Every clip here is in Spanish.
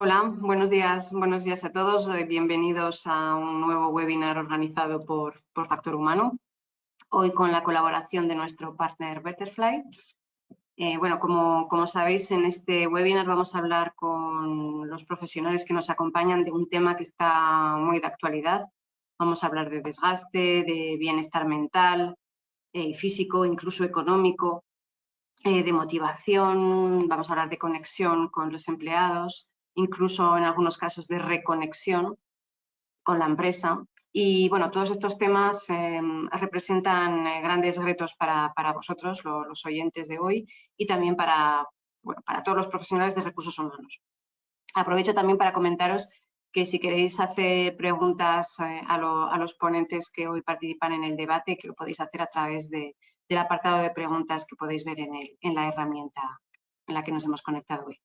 Hola, buenos días a todos. Bienvenidos a un nuevo webinar organizado por Factor Humano, hoy con la colaboración de nuestro partner Betterfly. Bueno, como sabéis, en este webinar vamos a hablar con los profesionales que nos acompañan de un tema que está muy de actualidad. Vamos a hablar de desgaste, de bienestar mental, físico, incluso económico, de motivación, vamos a hablar de conexión con los empleados, incluso en algunos casos de reconexión con la empresa. Y bueno, todos estos temas representan grandes retos para vosotros, los oyentes de hoy, y también para todos los profesionales de recursos humanos. Aprovecho también para comentaros que si queréis hacer preguntas a los ponentes que hoy participan en el debate, que lo podéis hacer a través del apartado de preguntas que podéis ver en la herramienta en la que nos hemos conectado hoy.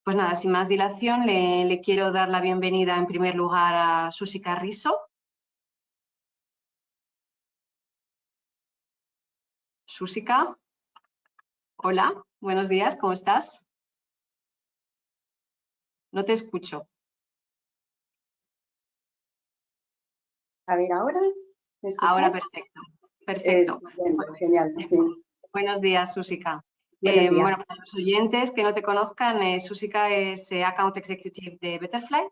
Pues nada, sin más dilación, le quiero dar la bienvenida en primer lugar a Susi Carrizo. Susica, hola, buenos días, ¿cómo estás? No te escucho. A ver, ¿ahora? ¿Me escucháis? Ahora perfecto, perfecto. Estupendo, genial. Bien. Buenos días, Susica. Buenos días. Bueno, para los oyentes que no te conozcan, Susica es Account Executive de Betterfly.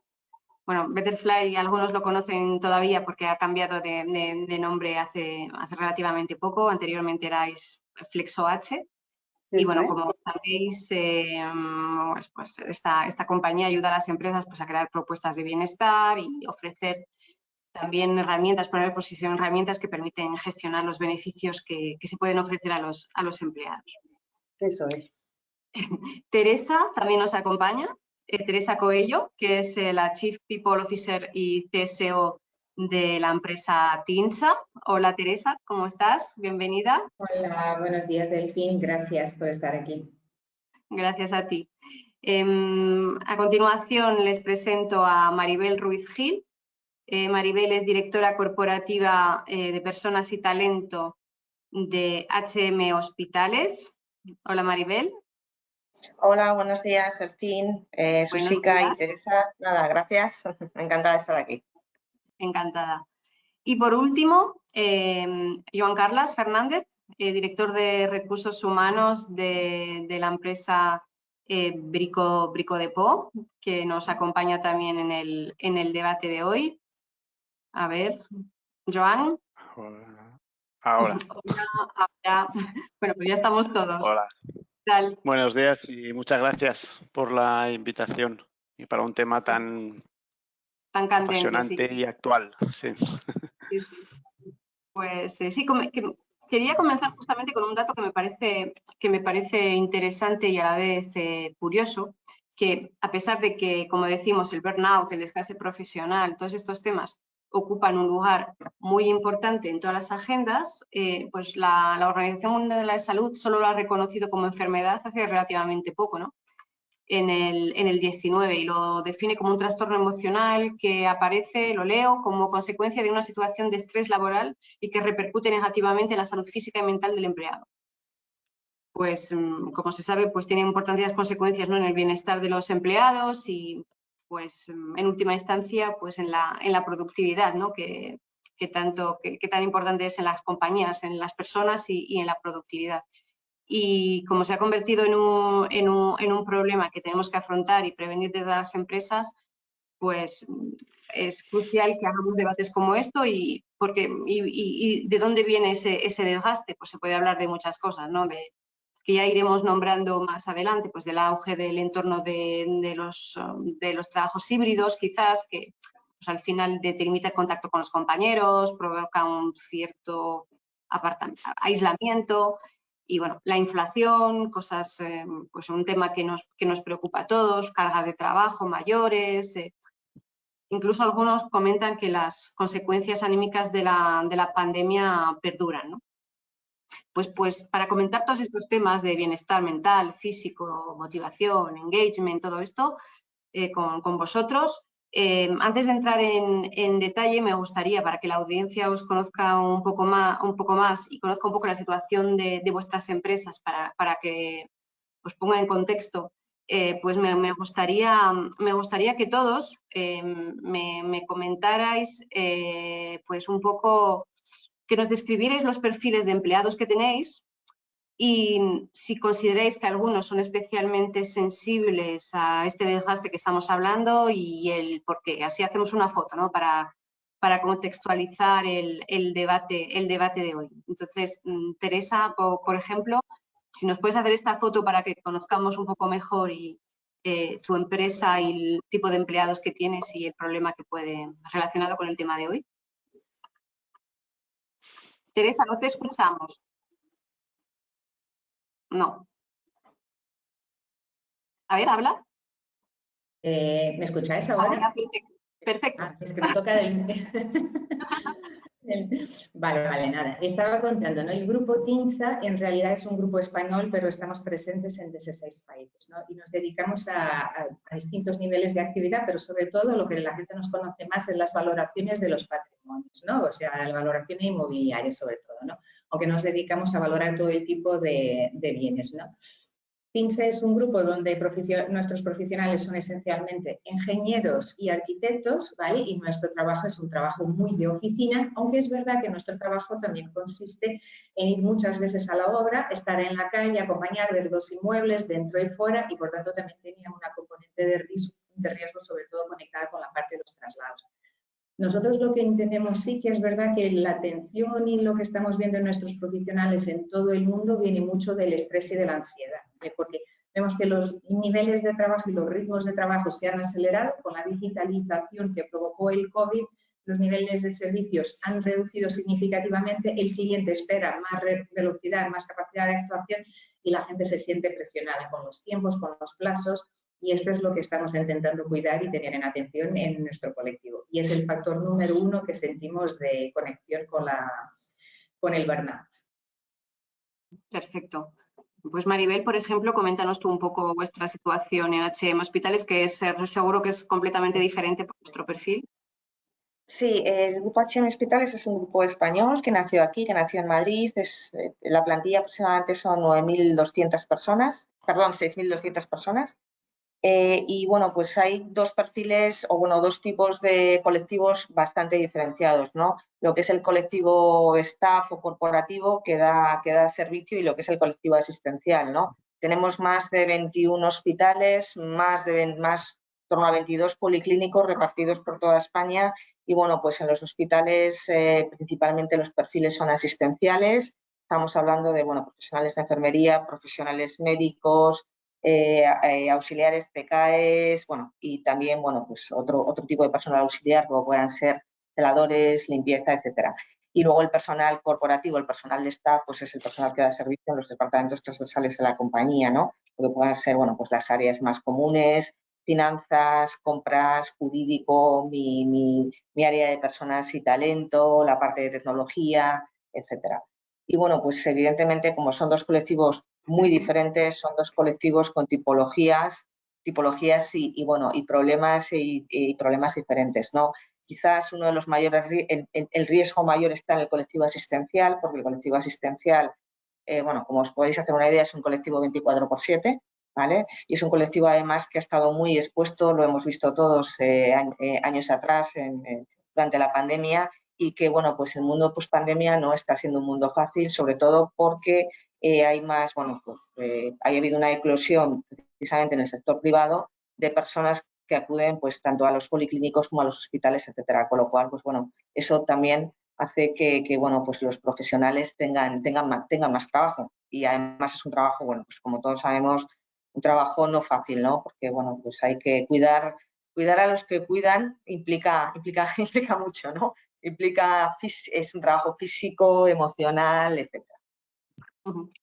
Bueno, Betterfly algunos lo conocen todavía porque ha cambiado de nombre hace relativamente poco. Anteriormente erais FlexOH. Y bueno, como sabéis, pues esta compañía ayuda a las empresas pues, a crear propuestas de bienestar y ofrecer también herramientas, poner a disposición herramientas que permiten gestionar los beneficios que se pueden ofrecer a los empleados. Eso es. Teresa también nos acompaña, Teresa Coello, que es la Chief People Officer y CSO de la empresa Tinsa. Hola Teresa, ¿cómo estás? Bienvenida. Hola, buenos días Delfín, gracias por estar aquí. Gracias a ti. A continuación les presento a Maribel Ruiz Gil. Maribel es directora corporativa de Personas y Talento de HM Hospitales. Hola Maribel. Hola, buenos días, Delfín, Susica y Teresa. Nada, gracias. Encantada de estar aquí. Encantada. Y por último, Joan Carles Fernández, director de Recursos Humanos de la empresa Brico Depot, que nos acompaña también en el debate de hoy. A ver, Joan. Hola. Ahora. Hola. Bueno, pues ya estamos todos. Hola. ¿Qué tal? Buenos días y muchas gracias por la invitación y para un tema tan candente, apasionante sí. y actual. Sí. Sí, sí. Pues sí, quería comenzar justamente con un dato que me parece interesante y a la vez curioso, que a pesar de que, como decimos, el burnout, el desgaste profesional, todos estos temas ocupan un lugar muy importante en todas las agendas, pues la Organización Mundial de la Salud solo lo ha reconocido como enfermedad hace relativamente poco, ¿no? En el 19 y lo define como un trastorno emocional que aparece, lo leo, como consecuencia de una situación de estrés laboral y que repercute negativamente en la salud física y mental del empleado. Pues, como se sabe, pues tiene importantes consecuencias, ¿no?, en el bienestar de los empleados y, pues, en última instancia, pues en la productividad, ¿no?, que tan importante es en las compañías, en las personas y en la productividad. Y como se ha convertido en un problema que tenemos que afrontar y prevenir desde las empresas, pues es crucial que hagamos debates como esto y de dónde viene ese desgaste. Pues se puede hablar de muchas cosas, ¿no? Que ya iremos nombrando más adelante, pues del auge del entorno de los trabajos híbridos, quizás, que pues, al final delimita el contacto con los compañeros, provoca un cierto aislamiento. Y bueno, la inflación, cosas, pues un tema que nos preocupa a todos, cargas de trabajo mayores. Incluso algunos comentan que las consecuencias anímicas de la pandemia perduran, ¿no? Pues para comentar todos estos temas de bienestar mental, físico, motivación, engagement, todo esto, con vosotros, antes de entrar en detalle, me gustaría, para que la audiencia os conozca un poco más y conozca un poco la situación de vuestras empresas, para que os ponga en contexto, pues me gustaría que todos me comentarais pues un poco, que nos describierais los perfiles de empleados que tenéis y si consideráis que algunos son especialmente sensibles a este desgaste que estamos hablando y el por qué. Así hacemos una foto, ¿no? Para contextualizar el debate de hoy. Entonces, Teresa, por ejemplo, si nos puedes hacer esta foto para que conozcamos un poco mejor tu empresa y el tipo de empleados que tienes y el problema que puede relacionado con el tema de hoy. Teresa, no te escuchamos. No. A ver, habla. ¿Me escucháis ahora? Ahora, perfecto. Es que me toca Vale, nada. Estaba contando, ¿no? El grupo TINSA en realidad es un grupo español, pero estamos presentes en 16 países, ¿no? Y nos dedicamos a distintos niveles de actividad, pero sobre todo lo que la gente nos conoce más es las valoraciones de los patrimonios, ¿no? O sea, la valoración inmobiliaria sobre todo, ¿no? Aunque nos dedicamos a valorar todo el tipo de bienes, ¿no? TINSA es un grupo donde nuestros profesionales son esencialmente ingenieros y arquitectos, ¿vale? Y nuestro trabajo es un trabajo muy de oficina, aunque es verdad que nuestro trabajo también consiste en ir muchas veces a la obra, estar en la calle, acompañar, ver los inmuebles dentro y fuera y por tanto también tenía una componente de riesgo sobre todo conectada con la parte de los traslados. Nosotros lo que entendemos sí que es verdad que la atención y lo que estamos viendo en nuestros profesionales en todo el mundo viene mucho del estrés y de la ansiedad, ¿vale? Porque vemos que los niveles de trabajo y los ritmos de trabajo se han acelerado con la digitalización que provocó el COVID, los niveles de servicios han reducido significativamente, el cliente espera más velocidad, más capacidad de actuación y la gente se siente presionada con los tiempos, con los plazos. Y esto es lo que estamos intentando cuidar y tener en atención en nuestro colectivo. Y es el factor número 1 que sentimos de conexión con el burnout. Perfecto. Pues Maribel, por ejemplo, coméntanos tú un poco vuestra situación en H&M Hospitales, que seguro que es completamente diferente por vuestro perfil. Sí, el grupo H&M Hospitales es un grupo español que nació aquí, que nació en Madrid. La plantilla aproximadamente son 9.200 personas, perdón, 6.200 personas. Y bueno, pues hay dos perfiles o bueno, dos tipos de colectivos bastante diferenciados, ¿no? Lo que es el colectivo staff o corporativo que da servicio y lo que es el colectivo asistencial, ¿no? Tenemos más de 21 hospitales, más en torno a 22 policlínicos repartidos por toda España y bueno, pues en los hospitales principalmente los perfiles son asistenciales. Estamos hablando de, bueno, profesionales de enfermería, profesionales médicos, auxiliares, PKs, bueno, y también, bueno, pues otro tipo de personal auxiliar, como puedan ser celadores, limpieza, etcétera. Y luego el personal corporativo, el personal de staff, pues es el personal que da servicio en los departamentos transversales de la compañía, ¿no? Lo que puedan ser, bueno, pues las áreas más comunes, finanzas, compras, jurídico, mi área de personas y talento, la parte de tecnología, etcétera. Y bueno, pues evidentemente como son dos colectivos muy diferentes, son dos colectivos con tipologías y bueno, y problemas diferentes, ¿no? Quizás uno de los mayores, el riesgo mayor está en el colectivo asistencial, porque el colectivo asistencial, bueno, como os podéis hacer una idea, es un colectivo 24/7, ¿vale? Y es un colectivo además que ha estado muy expuesto, lo hemos visto todos años atrás durante la pandemia y que, bueno, pues el mundo post-pandemia no está siendo un mundo fácil, sobre todo porque hay más, bueno, pues ha habido una eclosión precisamente en el sector privado de personas que acuden pues tanto a los policlínicos como a los hospitales, etcétera, con lo cual, pues bueno, eso también hace que bueno, pues los profesionales tengan más trabajo y además es un trabajo, bueno, pues como todos sabemos, un trabajo no fácil, ¿no? Porque, bueno, pues hay que cuidar a los que cuidan implica mucho, ¿no? Es un trabajo físico, emocional, etcétera.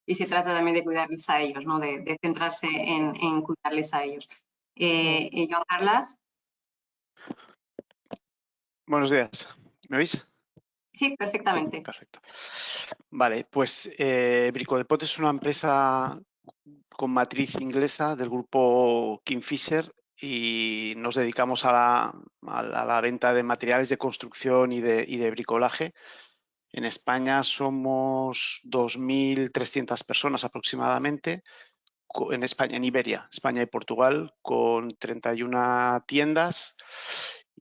Y se trata también de cuidarles a ellos, ¿no? De centrarse en cuidarles a ellos. Joan Carles. Buenos días. ¿Me oís? Sí, perfectamente. Sí, perfecto. Vale, pues Bricodepot es una empresa con matriz inglesa del grupo Kingfisher y nos dedicamos a la venta de materiales de construcción y de bricolaje. En España somos 2.300 personas aproximadamente, en España, en Iberia, España y Portugal, con 31 tiendas.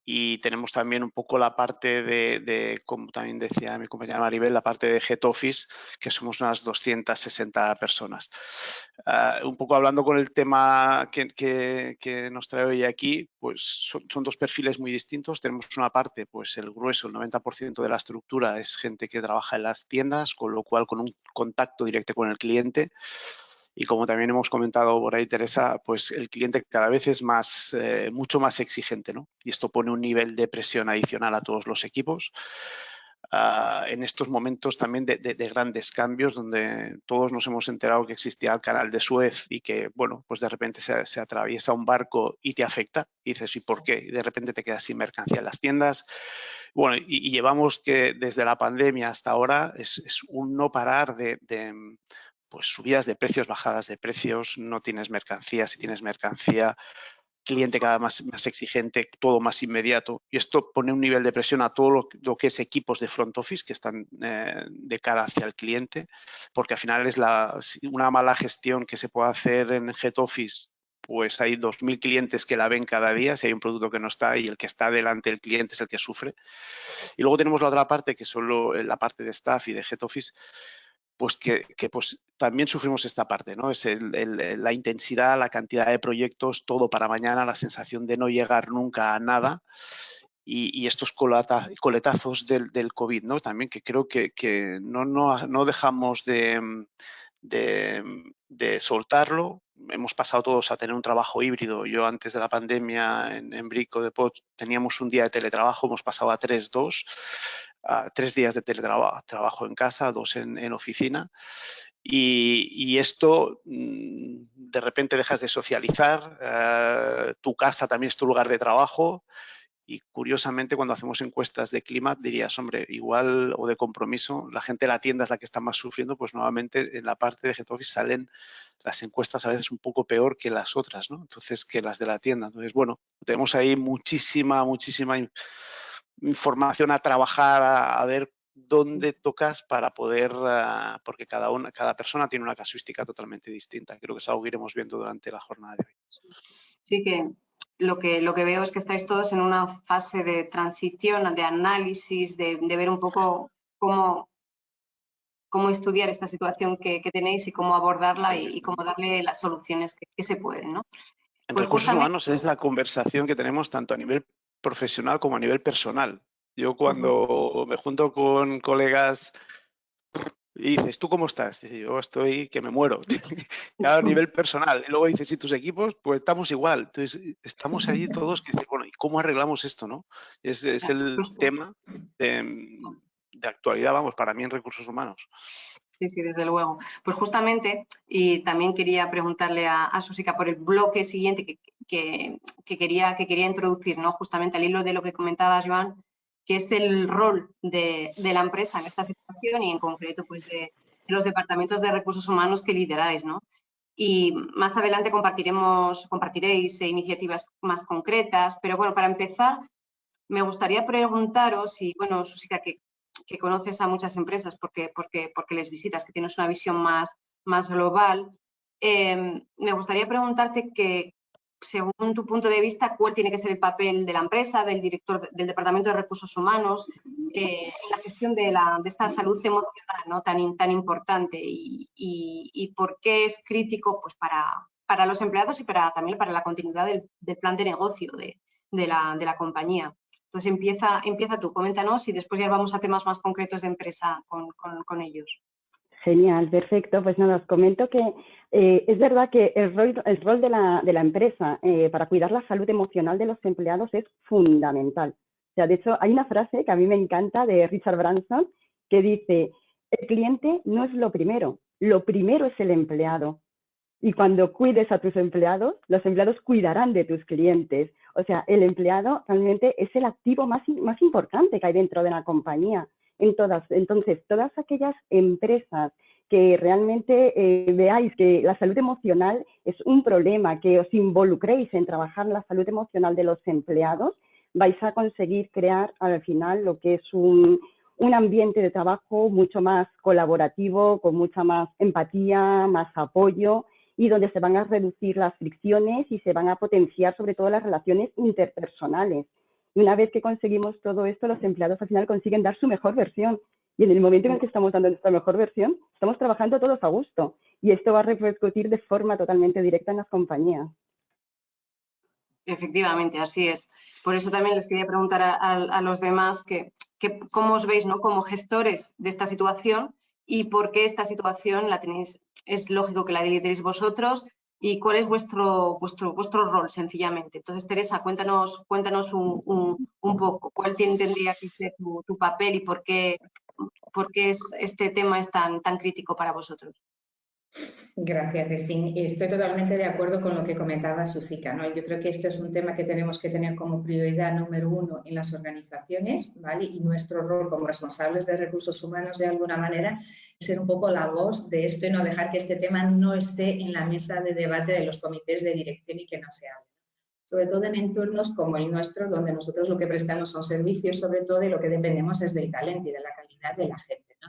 Y tenemos también un poco la parte de, como también decía mi compañera Maribel, la parte de Head Office, que somos unas 260 personas. Un poco hablando con el tema que nos trae hoy aquí, pues son dos perfiles muy distintos. Tenemos una parte, pues el grueso, el 90% de la estructura es gente que trabaja en las tiendas, con lo cual con un contacto directo con el cliente. Y como también hemos comentado por ahí, Teresa, pues el cliente cada vez es mucho más exigente, ¿no? Y esto pone un nivel de presión adicional a todos los equipos. En estos momentos también de grandes cambios, donde todos nos hemos enterado que existía el canal de Suez y que, bueno, pues de repente se atraviesa un barco y te afecta. Y dices, ¿y por qué? Y de repente te quedas sin mercancía en las tiendas. Bueno, y llevamos que desde la pandemia hasta ahora es un no parar de pues subidas de precios, bajadas de precios, no tienes mercancía, si tienes mercancía, cliente cada vez más exigente, todo más inmediato. Y esto pone un nivel de presión a todo lo que es equipos de front office que están de cara hacia el cliente, porque al final es una mala gestión que se puede hacer en Head Office. Pues hay 2.000 clientes que la ven cada día, si hay un producto que no está y el que está delante del cliente es el que sufre. Y luego tenemos la otra parte, que es solo la parte de staff y de Head Office, pues que pues también sufrimos esta parte, ¿no? Es la intensidad, la cantidad de proyectos, todo para mañana, la sensación de no llegar nunca a nada y estos coletazos del COVID, ¿no? También que creo que no dejamos de soltarlo. Hemos pasado todos a tener un trabajo híbrido. Yo antes de la pandemia en Brico de Pot teníamos un día de teletrabajo, hemos pasado a 3-2. 3 días de teletrabajo en casa, 2 en oficina. Y esto, de repente dejas de socializar, tu casa también es tu lugar de trabajo. Y curiosamente, cuando hacemos encuestas de clima, dirías, hombre, igual o de compromiso, la gente de la tienda es la que está más sufriendo, pues nuevamente en la parte de Head Office salen las encuestas a veces un poco peor que las otras, ¿no? Entonces, que las de la tienda. Entonces, bueno, tenemos ahí muchísima información a trabajar, a ver dónde tocas para poder, porque cada persona tiene una casuística totalmente distinta. Creo que es algo que iremos viendo durante la jornada de hoy. Sí que lo que veo es que estáis todos en una fase de transición, de análisis, de ver un poco cómo estudiar esta situación que tenéis y cómo abordarla y cómo darle las soluciones que se pueden, ¿no? En pues recursos justamente... humanos es la conversación que tenemos tanto a nivel profesional como a nivel personal. Yo cuando me junto con colegas y dices, ¿tú cómo estás? Dice, yo estoy que me muero. Claro, a nivel personal. Y luego dices, ¿y tus equipos? Pues estamos igual. Entonces, estamos ahí todos que dicen, bueno, ¿y cómo arreglamos esto, no? Es el tema de actualidad, vamos, para mí en recursos humanos. Sí, sí, desde luego. Pues justamente, y también quería preguntarle a Susica por el bloque siguiente que quería introducir, ¿no? Justamente al hilo de lo que comentabas, Joan, que es el rol de la empresa en esta situación y en concreto pues de los departamentos de recursos humanos que lideráis, ¿no? Y más adelante compartiréis iniciativas más concretas, pero bueno, para empezar, me gustaría preguntaros, y bueno, Susica, que conoces a muchas empresas porque les visitas, que tienes una visión más global, me gustaría preguntarte que, según tu punto de vista, ¿cuál tiene que ser el papel de la empresa, del director del Departamento de Recursos Humanos, en la gestión de esta salud emocional, ¿no? tan importante y por qué es crítico pues, para los empleados y también para la continuidad del plan de negocio de la compañía? Entonces empieza tú, coméntanos y después ya vamos a temas más concretos de empresa con ellos. Genial, perfecto. Pues nada, os comento que es verdad que el rol de la empresa para cuidar la salud emocional de los empleados es fundamental. O sea, de hecho, hay una frase que a mí me encanta de Richard Branson que dice, el cliente no es lo primero es el empleado. Y cuando cuides a tus empleados, los empleados cuidarán de tus clientes. O sea, el empleado realmente es el activo más importante que hay dentro de la compañía. Entonces, todas aquellas empresas que realmente veáis que la salud emocional es un problema, que os involucréis en trabajar la salud emocional de los empleados, vais a conseguir crear al final lo que es un ambiente de trabajo mucho más colaborativo, con mucha más empatía, más apoyo y donde se van a reducir las fricciones y se van a potenciar sobre todo las relaciones interpersonales. Y una vez que conseguimos todo esto, los empleados al final consiguen dar su mejor versión. Y en el momento en el que estamos dando nuestra mejor versión, estamos trabajando todos a gusto. Y esto va a repercutir de forma totalmente directa en las compañías. Efectivamente, así es. Por eso también les quería preguntar a los demás cómo os veis, ¿no?, como gestores de esta situación y por qué esta situación la tenéis, es lógico que la lideréis vosotros y cuál es vuestro rol, sencillamente. Entonces, Teresa, cuéntanos un poco cuál tendría que ser tu papel y por qué este tema es tan crítico para vosotros. Gracias, Delfín. Estoy totalmente de acuerdo con lo que comentaba Susica, ¿no? Yo creo que esto es un tema que tenemos que tener como prioridad número uno en las organizaciones, ¿vale? Y nuestro rol como responsables de recursos humanos, de alguna manera, es ser un poco la voz de esto y no dejar que este tema no esté en la mesa de debate de los comités de dirección y que no se hable. Sobre todo en entornos como el nuestro, donde nosotros lo que prestamos son servicios, sobre todo, y lo que dependemos es del talento y de la calidad de la gente, ¿no?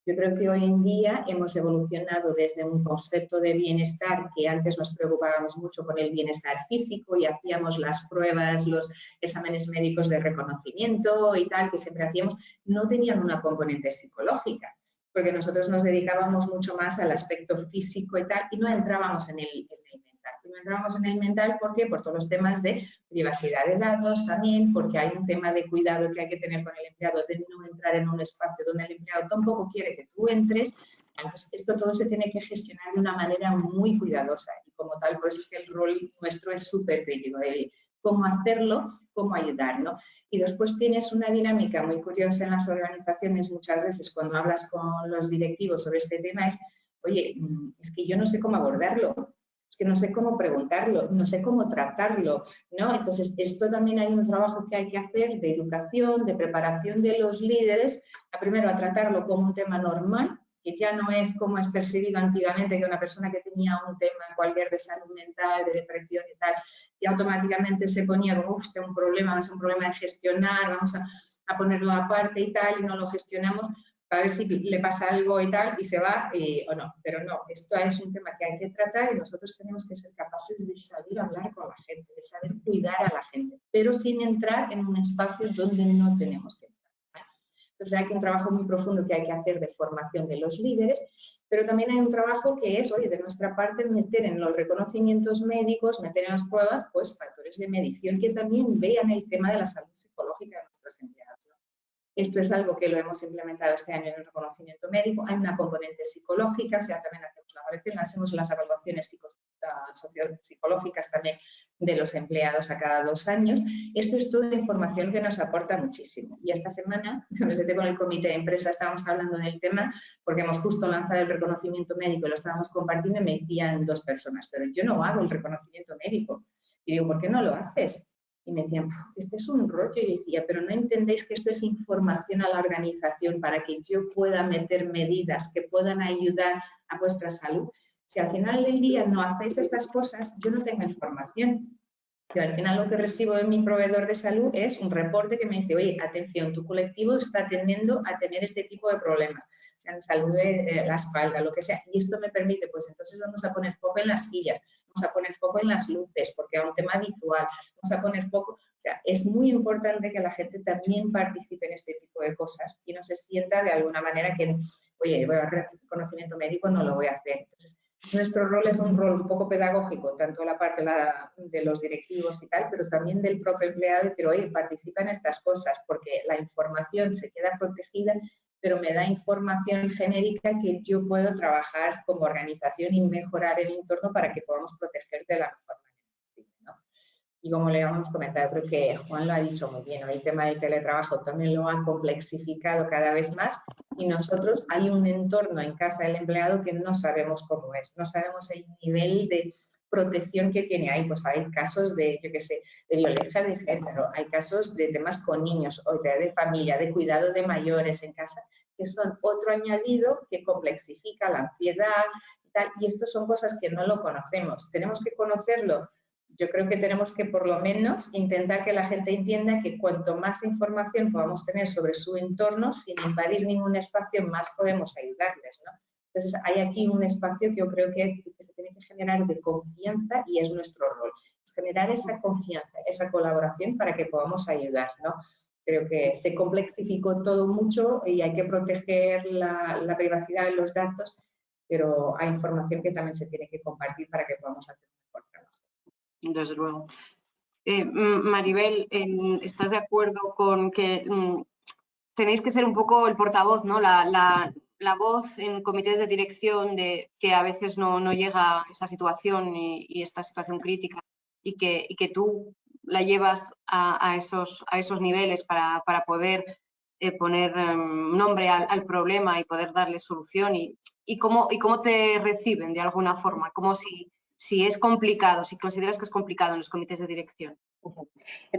Yo creo que hoy en día hemos evolucionado desde un concepto de bienestar que antes nos preocupábamos mucho por el bienestar físico y hacíamos las pruebas, los exámenes médicos de reconocimiento y tal, que siempre hacíamos, no tenían una componente psicológica, porque nosotros nos dedicábamos mucho más al aspecto físico y tal, y no entrábamos en el mental. Y no entrábamos en el mental, ¿por qué? Por todos los temas de privacidad de datos también, porque hay un tema de cuidado que hay que tener con el empleado, de no entrar en un espacio donde el empleado tampoco quiere que tú entres. Entonces, esto todo se tiene que gestionar de una manera muy cuidadosa y como tal, por eso es que el rol nuestro es súper crítico de cómo hacerlo, cómo ayudar, ¿no? Y después tienes una dinámica muy curiosa en las organizaciones muchas veces cuando hablas con los directivos sobre este tema es, oye, es que yo no sé cómo abordarlo, es que no sé cómo preguntarlo, no sé cómo tratarlo, ¿no? Entonces, esto también hay un trabajo que hay que hacer de educación, de preparación de los líderes, primero a tratarlo como un tema normal, que ya no es como es percibido antiguamente, que una persona que tenía un tema cualquier de salud mental, de depresión y tal, ya automáticamente se ponía como, este es un problema, es un problema de gestionar, vamos a ponerlo aparte y tal, y no lo gestionamos, a ver si le pasa algo y tal, y se va o no. Pero no, esto es un tema que hay que tratar y nosotros tenemos que ser capaces de saber hablar con la gente, de saber cuidar a la gente, pero sin entrar en un espacio donde no tenemos que entrar, ¿vale? Entonces hay un trabajo muy profundo que hay que hacer de formación de los líderes, pero también hay un trabajo que es, oye, de nuestra parte, meter en los reconocimientos médicos, meter en las pruebas, pues, factores de medición que también vean el tema de la salud psicológica de nuestros empleados. Esto es algo que lo hemos implementado este año en el reconocimiento médico. Hay una componente psicológica, o sea, también hacemos las evaluaciones psicológicas también de los empleados a cada 2 años. Esto es toda información que nos aporta muchísimo. Y esta semana, me senté con el comité de empresa, estábamos hablando del tema, porque hemos justo lanzado el reconocimiento médico y lo estábamos compartiendo y me decían 2 personas, pero yo no hago el reconocimiento médico. Y digo, ¿por qué no lo haces? Y me decían, este es un rollo. Y yo decía, pero no entendéis que esto es información a la organización para que yo pueda meter medidas que puedan ayudar a vuestra salud. Si al final del día no hacéis estas cosas, yo no tengo información. Yo al final lo que recibo de mi proveedor de salud es un reporte que me dice, oye, atención, tu colectivo está tendiendo a tener este tipo de problemas, o sea, en salud de la espalda, lo que sea. Y esto me permite, pues entonces vamos a poner foco en las sillas, vamos a poner foco en las luces, porque es un tema visual, vamos a poner foco, o sea, es muy importante que la gente también participe en este tipo de cosas y no se sienta de alguna manera que, oye, voy a hacer conocimiento médico, no lo voy a hacer. Entonces, nuestro rol es un rol un poco pedagógico, tanto la parte de los directivos y tal, pero también del propio empleado, decir, oye, participa en estas cosas, porque la información se queda protegida, pero me da información genérica que yo puedo trabajar como organización y mejorar el entorno para que podamos proteger de la mejor manera posible, ¿no? Y como le hemos comentado, creo que Juan lo ha dicho muy bien, el tema del teletrabajo también lo ha complexificado cada vez más y nosotros hay un entorno en casa del empleado que no sabemos cómo es, no sabemos el nivel de protección que tiene ahí, pues hay casos de, yo qué sé, de violencia de género, hay casos de temas con niños, o de familia, de cuidado de mayores en casa, que son otro añadido que complexifica la ansiedad y tal, y esto son cosas que no lo conocemos, tenemos que conocerlo. Yo creo que tenemos que, por lo menos, intentar que la gente entienda que cuanto más información podamos tener sobre su entorno, sin invadir ningún espacio, más podemos ayudarles, ¿no? Entonces, hay aquí un espacio que yo creo que se tiene que generar de confianza y es nuestro rol. Es generar esa confianza, esa colaboración para que podamos ayudar, ¿no? Creo que se complexificó todo mucho y hay que proteger la privacidad de los datos, pero hay información que también se tiene que compartir para que podamos hacer un mejor trabajo. Desde luego. Maribel, ¿estás de acuerdo con que tenéis que ser un poco el portavoz, ¿no? La voz en comités de dirección de que a veces no llega a esa situación y esta situación crítica y que tú la llevas a esos niveles para poder poner nombre al problema y poder darle solución y cómo te reciben de alguna forma, como si es complicado, si consideras que es complicado en los comités de dirección.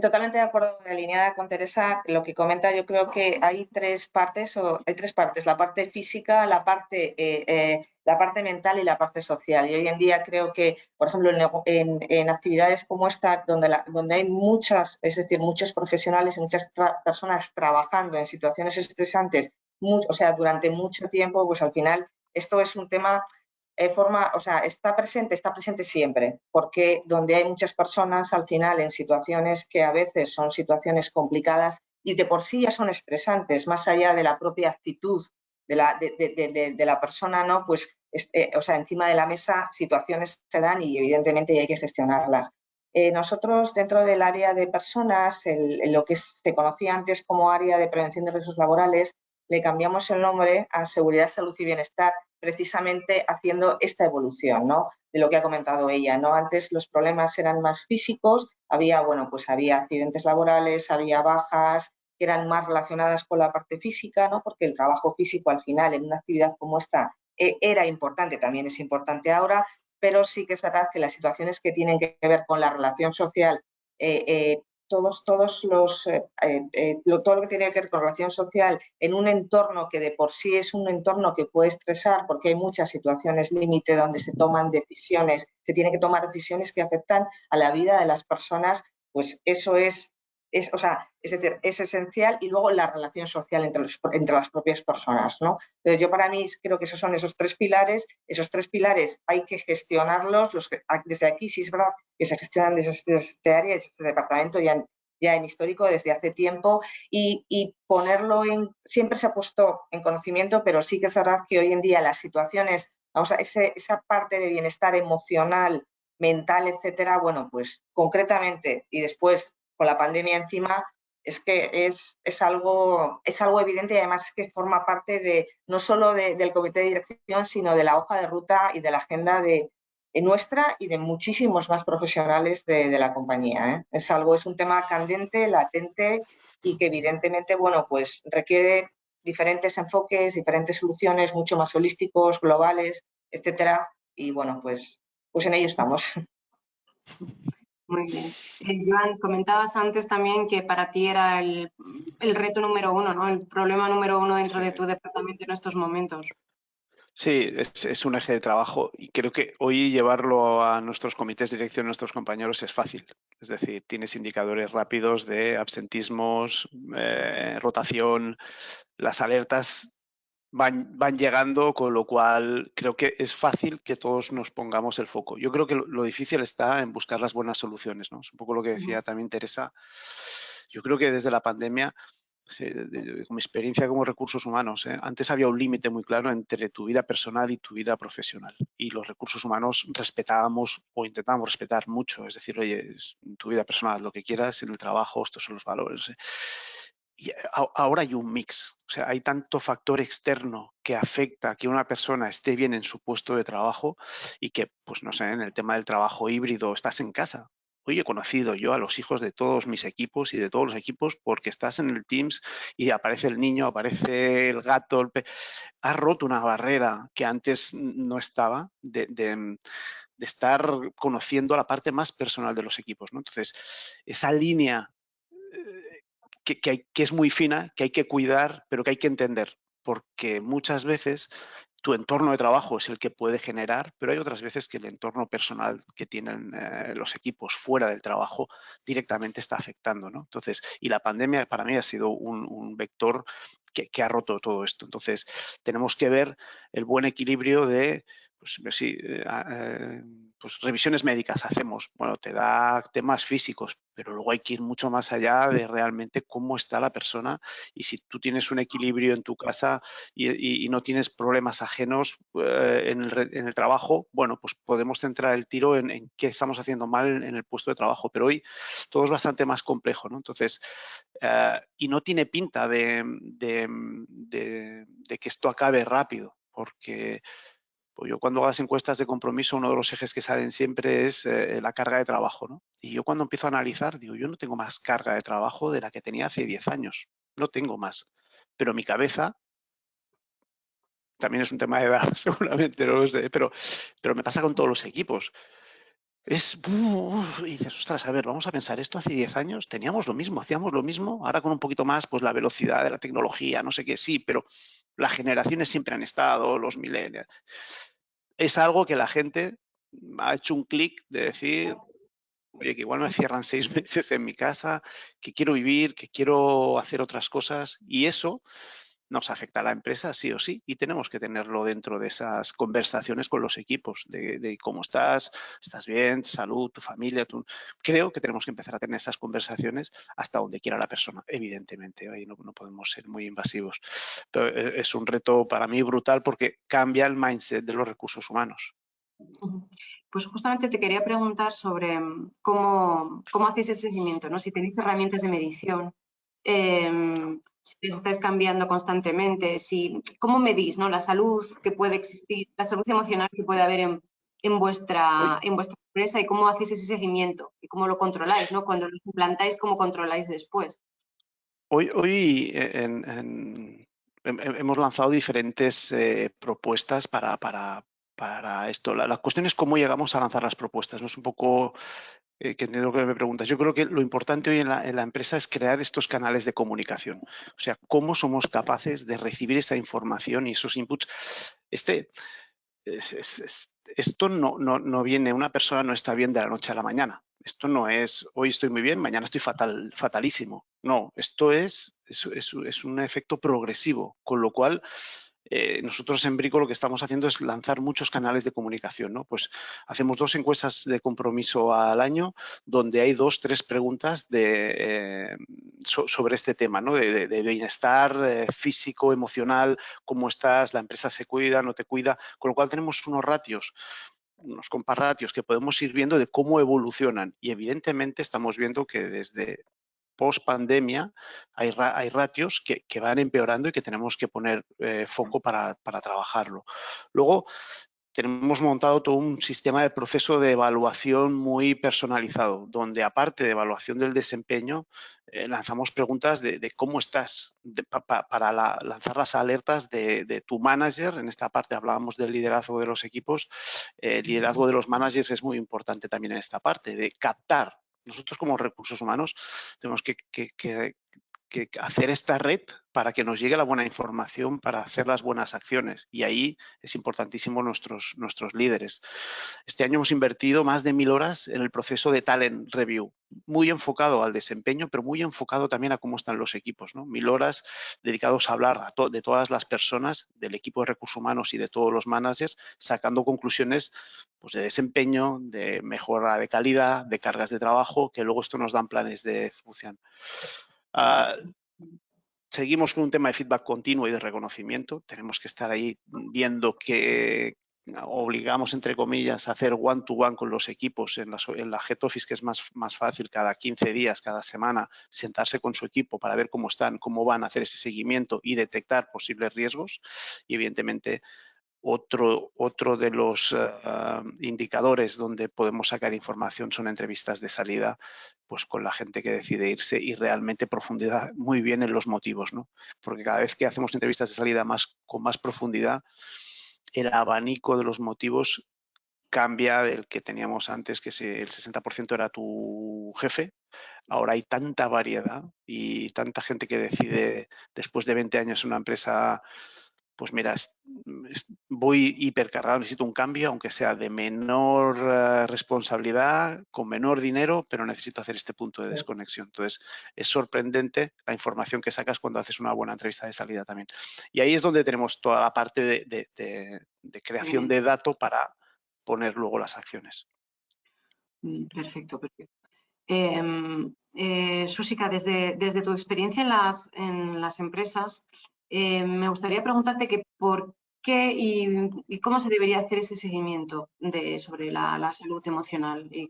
Totalmente de acuerdo, alineada con Teresa, lo que comenta. Yo creo que hay tres partes, la parte física, la parte mental y la parte social. Y hoy en día creo que, por ejemplo, en actividades como esta, donde hay muchos profesionales y muchas personas trabajando en situaciones estresantes, durante mucho tiempo, pues al final esto es un tema está presente siempre, porque donde hay muchas personas al final en situaciones que a veces son situaciones complicadas y de por sí ya son estresantes, más allá de la propia actitud de la persona, ¿no? Pues, encima de la mesa situaciones se dan y evidentemente hay que gestionarlas. Nosotros dentro del área de personas, lo que se conocía antes como área de prevención de riesgos laborales, le cambiamos el nombre a Seguridad, Salud y Bienestar, precisamente haciendo esta evolución, ¿no? De lo que ha comentado ella, ¿no? Antes los problemas eran más físicos, había accidentes laborales, había bajas que eran más relacionadas con la parte física, ¿no? Porque el trabajo físico al final en una actividad como esta era importante, también es importante ahora, pero sí que es verdad que las situaciones que tienen que ver con la relación social, todo lo que tiene que ver con relación social en un entorno que de por sí es un entorno que puede estresar porque hay muchas situaciones límite donde se toman decisiones, se tienen que tomar decisiones que afectan a la vida de las personas, pues eso es decir, es esencial. Y luego la relación social entre las propias personas, ¿no? Entonces, yo para mí creo que esos son esos tres pilares hay que gestionarlos, desde aquí sí es verdad que se gestionan desde este área, desde este departamento ya en histórico desde hace tiempo y ponerlo siempre se ha puesto en conocimiento, pero sí que es verdad que hoy en día las situaciones, esa parte de bienestar emocional, mental, etcétera, bueno, pues concretamente y después con la pandemia encima, es que es algo evidente y además es que forma parte no solo del comité de dirección, sino de la hoja de ruta y de la agenda de nuestra y de muchísimos más profesionales de la compañía, ¿eh? Es un tema candente, latente y que evidentemente, bueno, pues requiere diferentes enfoques, diferentes soluciones, mucho más holísticos, globales, etcétera. Y bueno, pues en ello estamos. Muy bien. Joan, comentabas antes también que para ti era el reto número uno, ¿no? El problema número uno dentro de tu departamento en estos momentos. Sí, es un eje de trabajo y creo que hoy llevarlo a nuestros comités de dirección, a nuestros compañeros, es fácil. Es decir, tienes indicadores rápidos de absentismos, rotación, las alertas van llegando, con lo cual creo que es fácil que todos nos pongamos el foco. Yo creo que lo difícil está en buscar las buenas soluciones, ¿no? Es un poco lo que decía también Teresa. Yo creo que desde la pandemia, con mi experiencia como recursos humanos, antes había un límite muy claro entre tu vida personal y tu vida profesional. Y los recursos humanos respetábamos o intentábamos respetar mucho. Es decir, oye, tu vida personal, lo que quieras, en el trabajo, estos son los valores. Y ahora hay un mix, o sea, hay tanto factor externo que afecta a que una persona esté bien en su puesto de trabajo y que, pues no sé, en el tema del trabajo híbrido, estás en casa. Hoy he conocido yo a los hijos de todos mis equipos y de todos los equipos porque estás en el Teams y aparece el niño, aparece el gato, has roto una barrera que antes no estaba de estar conociendo la parte más personal de los equipos, ¿no? Entonces, esa línea que es muy fina, que hay que cuidar, pero que hay que entender, porque muchas veces tu entorno de trabajo es el que puede generar, pero hay otras veces que el entorno personal que tienen los equipos fuera del trabajo directamente está afectando, ¿no? Entonces, y la pandemia para mí ha sido un vector que ha roto todo esto. Entonces, tenemos que ver el buen equilibrio de, pues sí, pues revisiones médicas hacemos, bueno, te da temas físicos, pero luego hay que ir mucho más allá de realmente cómo está la persona, y si tú tienes un equilibrio en tu casa y no tienes problemas ajenos en el trabajo, bueno, pues podemos centrar el tiro en qué estamos haciendo mal en el puesto de trabajo, pero hoy todo es bastante más complejo, ¿no? Entonces, y no tiene pinta de que esto acabe rápido, porque pues yo cuando hago las encuestas de compromiso, uno de los ejes que salen siempre es la carga de trabajo, ¿no? Y yo cuando empiezo a analizar, digo, yo no tengo más carga de trabajo de la que tenía hace 10 años, no tengo más, pero mi cabeza, también es un tema de edad seguramente, no lo sé, pero me pasa con todos los equipos. Y dices, ostras, a ver, vamos a pensar, esto hace 10 años teníamos lo mismo, hacíamos lo mismo, ahora con un poquito más, pues la velocidad de la tecnología, no sé qué, sí, pero las generaciones siempre han estado, los millennials. Es algo que la gente ha hecho un clic de decir, oye, que igual me cierran 6 meses en mi casa, que quiero vivir, que quiero hacer otras cosas, y eso nos afecta a la empresa sí o sí, y tenemos que tenerlo dentro de esas conversaciones con los equipos, de cómo estás bien, salud, tu familia. Creo que tenemos que empezar a tener esas conversaciones hasta donde quiera la persona, evidentemente, ahí no podemos ser muy invasivos. Pero es un reto para mí brutal porque cambia el mindset de los recursos humanos. Pues justamente te quería preguntar sobre cómo hacéis ese seguimiento, ¿no? Si tenéis herramientas de medición, si os estáis cambiando constantemente, cómo medís, ¿no? La salud que puede existir, la salud emocional que puede haber en vuestra empresa, y cómo hacéis ese seguimiento y cómo lo controláis, ¿no? Cuando lo implantáis, ¿cómo controláis después? Hoy hemos lanzado diferentes propuestas para esto. La cuestión es cómo llegamos a lanzar las propuestas, ¿no? Es un poco que entiendo lo que me preguntas. Yo creo que lo importante hoy en la empresa es crear estos canales de comunicación. O sea, cómo somos capaces de recibir esa información y esos inputs. Esto no viene, una persona no está bien de la noche a la mañana. Esto no es, hoy estoy muy bien, mañana estoy fatalísimo. No, esto es un efecto progresivo, con lo cual nosotros en Brico lo que estamos haciendo es lanzar muchos canales de comunicación, ¿no? Pues hacemos 2 encuestas de compromiso al año donde hay 2, 3 preguntas sobre este tema, ¿no? De bienestar físico, emocional, cómo estás, la empresa se cuida, no te cuida, con lo cual tenemos unos ratios, unos comparatios que podemos ir viendo de cómo evolucionan, y evidentemente estamos viendo que desde post pandemia hay ratios que van empeorando y que tenemos que poner foco para trabajarlo. Luego tenemos montado todo un sistema de proceso de evaluación muy personalizado, donde aparte de evaluación del desempeño, lanzamos preguntas de cómo estás, para lanzar las alertas de tu manager. En esta parte hablábamos del liderazgo de los equipos. El liderazgo de los managers es muy importante también en esta parte, de captar. Nosotros como recursos humanos tenemos que hacer esta red para que nos llegue la buena información, para hacer las buenas acciones, y ahí es importantísimo nuestros líderes. Este año hemos invertido más de 1000 horas en el proceso de talent review, muy enfocado al desempeño, pero muy enfocado también a cómo están los equipos, ¿no? 1000 horas dedicados a hablar de todas las personas del equipo de recursos humanos y de todos los managers, sacando conclusiones pues, de desempeño, de mejora de calidad, de cargas de trabajo, que luego esto nos dan planes de función. Seguimos con un tema de feedback continuo y de reconocimiento. Tenemos que estar ahí viendo que obligamos, entre comillas, a hacer one-to-one con los equipos en la Head Office, que es más fácil, cada 15 días, cada semana, sentarse con su equipo para ver cómo están, cómo van a hacer ese seguimiento y detectar posibles riesgos. Y, evidentemente, otro de los indicadores donde podemos sacar información son entrevistas de salida, pues con la gente que decide irse, y realmente profundidad muy bien en los motivos, ¿no? Porque cada vez que hacemos entrevistas de salida con más profundidad, el abanico de los motivos cambia del que teníamos antes, que si el 60% era tu jefe. Ahora hay tanta variedad y tanta gente que decide después de 20 años en una empresa, pues mira, voy hipercargado, necesito un cambio, aunque sea de menor responsabilidad, con menor dinero, pero necesito hacer este punto de desconexión. Entonces, es sorprendente la información que sacas cuando haces una buena entrevista de salida también. Y ahí es donde tenemos toda la parte de creación de datos para poner luego las acciones. Perfecto, perfecto. Susika, desde tu experiencia en las empresas, me gustaría preguntarte que por qué y cómo se debería hacer ese seguimiento sobre la salud emocional y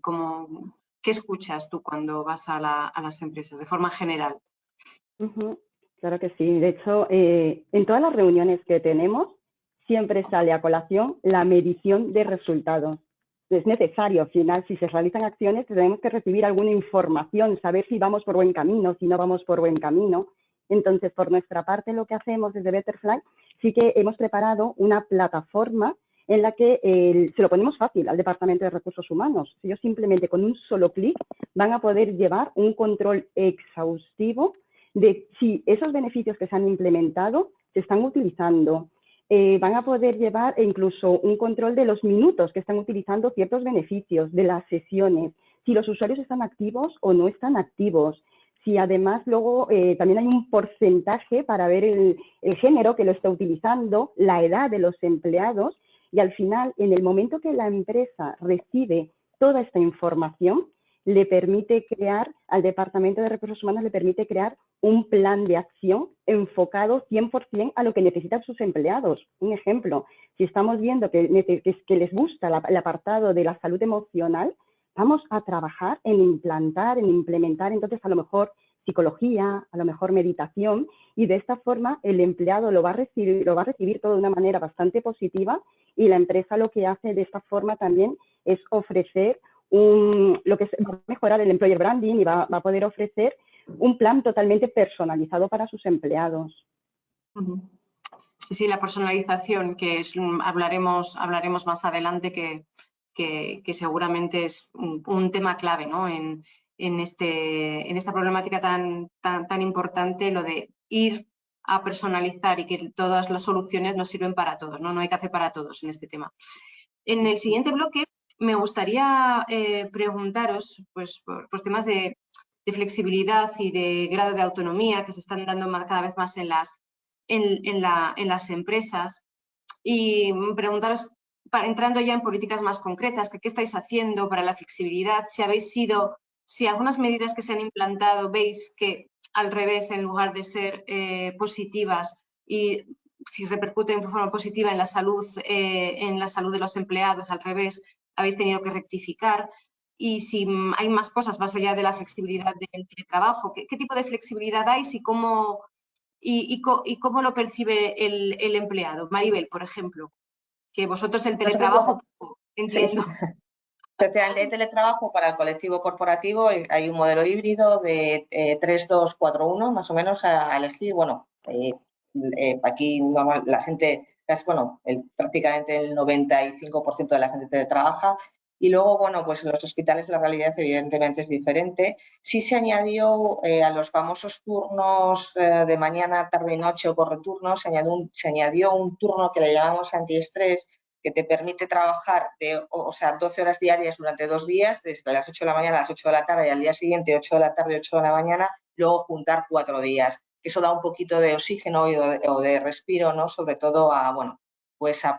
qué escuchas tú cuando vas a las empresas de forma general. Claro que sí. De hecho, en todas las reuniones que tenemos siempre sale a colación la medición de resultados. Es necesario, al final, si se realizan acciones, tenemos que recibir alguna información, saber si vamos por buen camino, si no vamos por buen camino. Entonces, por nuestra parte, lo que hacemos desde Betterfly, sí que hemos preparado una plataforma en la que se lo ponemos fácil al Departamento de Recursos Humanos. Ellos simplemente con un solo clic van a poder llevar un control exhaustivo de si esos beneficios que se han implementado se están utilizando. Van a poder llevar incluso un control de los minutos que están utilizando ciertos beneficios, de las sesiones, si los usuarios están activos o no están activos. Si además luego también hay un porcentaje para ver el género que lo está utilizando, la edad de los empleados, y al final, en el momento que la empresa recibe toda esta información, le permite crear, al Departamento de Recursos Humanos le permite crear un plan de acción enfocado 100% a lo que necesitan sus empleados. Un ejemplo, si estamos viendo que les gusta el apartado de la salud emocional, vamos a trabajar en implantar, en implementar, entonces a lo mejor psicología, a lo mejor meditación, y de esta forma el empleado lo va a recibir todo de una manera bastante positiva, y la empresa lo que hace de esta forma también es ofrecer lo que va a mejorar el employer branding y va a poder ofrecer un plan totalmente personalizado para sus empleados. Sí, la personalización, que hablaremos más adelante, que seguramente es un tema clave, ¿no? en esta problemática tan importante, lo de ir a personalizar y que todas las soluciones nos sirven para todos, ¿no? No hay café para todos en este tema. En el siguiente bloque me gustaría preguntaros pues, por temas de flexibilidad y de grado de autonomía que se están dando cada vez más en las empresas, y preguntaros, entrando ya en políticas más concretas, qué estáis haciendo para la flexibilidad, si algunas medidas que se han implantado veis que al revés, en lugar de ser positivas, y si repercuten de forma positiva en la salud de los empleados, al revés, habéis tenido que rectificar. Y si hay más cosas más allá de la flexibilidad del teletrabajo, ¿qué tipo de flexibilidad hay y cómo lo percibe el empleado? Maribel, por ejemplo, que vosotros el teletrabajo, entiendo. Sí. Especialmente el teletrabajo para el colectivo corporativo hay un modelo híbrido de 3-2-4-1, más o menos, a elegir. Bueno, aquí la gente, prácticamente el 95% de la gente teletrabaja. Y luego, bueno, pues en los hospitales la realidad evidentemente es diferente. Sí se añadió a los famosos turnos de mañana, tarde y noche o correturnos, se añadió un turno que le llamamos antiestrés, que te permite trabajar 12 horas diarias durante 2 días, desde las 8 de la mañana a las 8 de la tarde y al día siguiente 8 de la tarde, 8 de la mañana, luego juntar 4 días. Eso da un poquito de oxígeno o de respiro, ¿no? Sobre todo a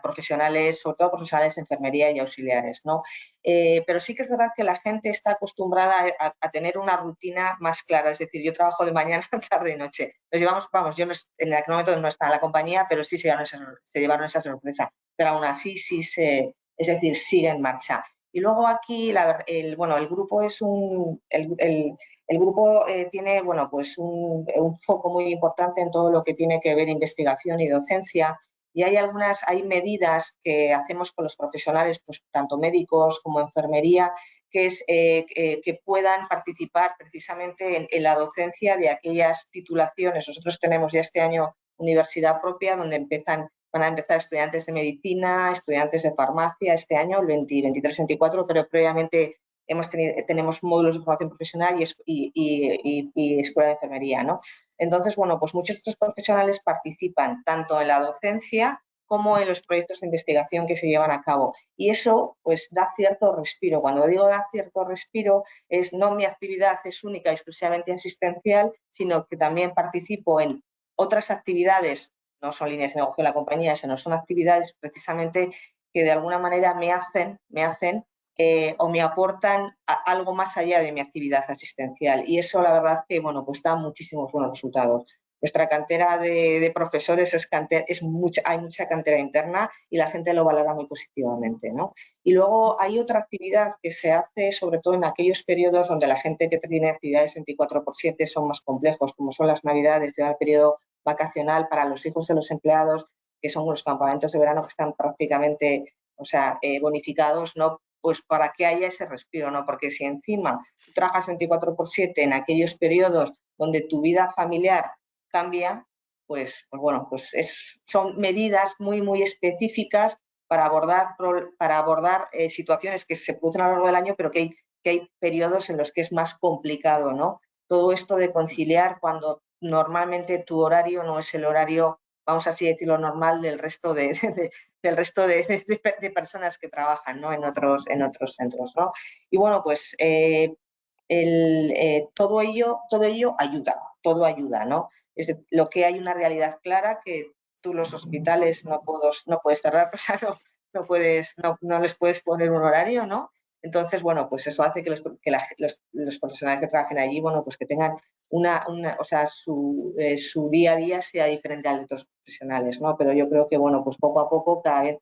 profesionales, sobre todo profesionales de enfermería y auxiliares, ¿no? Pero sí que es verdad que la gente está acostumbrada a tener una rutina más clara, es decir, yo trabajo de mañana, tarde y noche. Nos llevamos, yo en aquel momento no estaba en la compañía, pero sí se llevaron esa sorpresa, pero aún así sigue en marcha. Y luego aquí, el grupo es el grupo tiene, un foco muy importante en todo lo que tiene que ver investigación y docencia. Y hay medidas que hacemos con los profesionales, pues tanto médicos como enfermería, que es que puedan participar precisamente en la docencia de aquellas titulaciones. Nosotros tenemos ya este año universidad propia, donde empiezan van a empezar estudiantes de medicina, estudiantes de farmacia este año, el 23-24, pero previamente tenemos módulos de formación profesional y escuela de enfermería, ¿no? Entonces, bueno, pues muchos de estos profesionales participan tanto en la docencia como en los proyectos de investigación que se llevan a cabo. Y eso, pues, da cierto respiro. Cuando digo da cierto respiro, es no mi actividad es única y exclusivamente asistencial, sino que también participo en otras actividades, no son líneas de negocio de la compañía, sino son actividades precisamente que de alguna manera me hacen o me aportan algo más allá de mi actividad asistencial. Y eso, la verdad, que bueno, pues da muchísimos buenos resultados. Nuestra cantera de profesores hay mucha cantera interna y la gente lo valora muy positivamente, ¿no? Y luego hay otra actividad que se hace sobre todo en aquellos periodos donde la gente que tiene actividades 24/7 son más complejos, como son las Navidades, el periodo vacacional para los hijos de los empleados, que son los campamentos de verano que están prácticamente, o sea, bonificados, ¿no? Pues para que haya ese respiro, ¿no? Porque si encima tú trabajas 24/7 en aquellos periodos donde tu vida familiar cambia, pues bueno, pues son medidas muy específicas para abordar situaciones que se producen a lo largo del año, pero que hay periodos en los que es más complicado, ¿no? Todo esto de conciliar cuando normalmente tu horario no es el horario, vamos así decirlo, normal del resto de personas que trabajan, ¿no? en otros centros, ¿no? Y bueno, pues todo ello ayuda, ¿no? Lo que hay una realidad clara que tú los hospitales no puedes cerrar, o sea, no les puedes poner un horario, ¿no? Entonces, bueno, pues eso hace que los profesionales que trabajen allí, bueno, pues que tengan o sea, su día a día sea diferente al de otros profesionales, ¿no? Pero yo creo que, bueno, pues poco a poco cada vez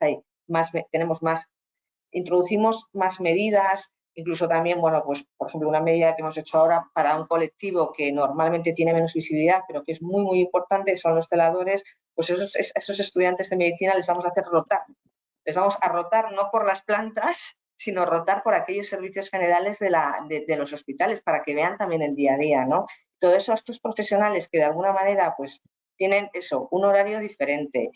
introducimos más medidas, incluso también, bueno, pues por ejemplo, una medida que hemos hecho ahora para un colectivo que normalmente tiene menos visibilidad, pero que es muy importante, son los celadores, pues esos estudiantes de medicina les vamos a hacer rotar. Les vamos a rotar no por las plantas, sino rotar por aquellos servicios generales de los hospitales para que vean también el día a día, ¿no? Todo eso a estos profesionales que de alguna manera pues tienen eso, un horario diferente,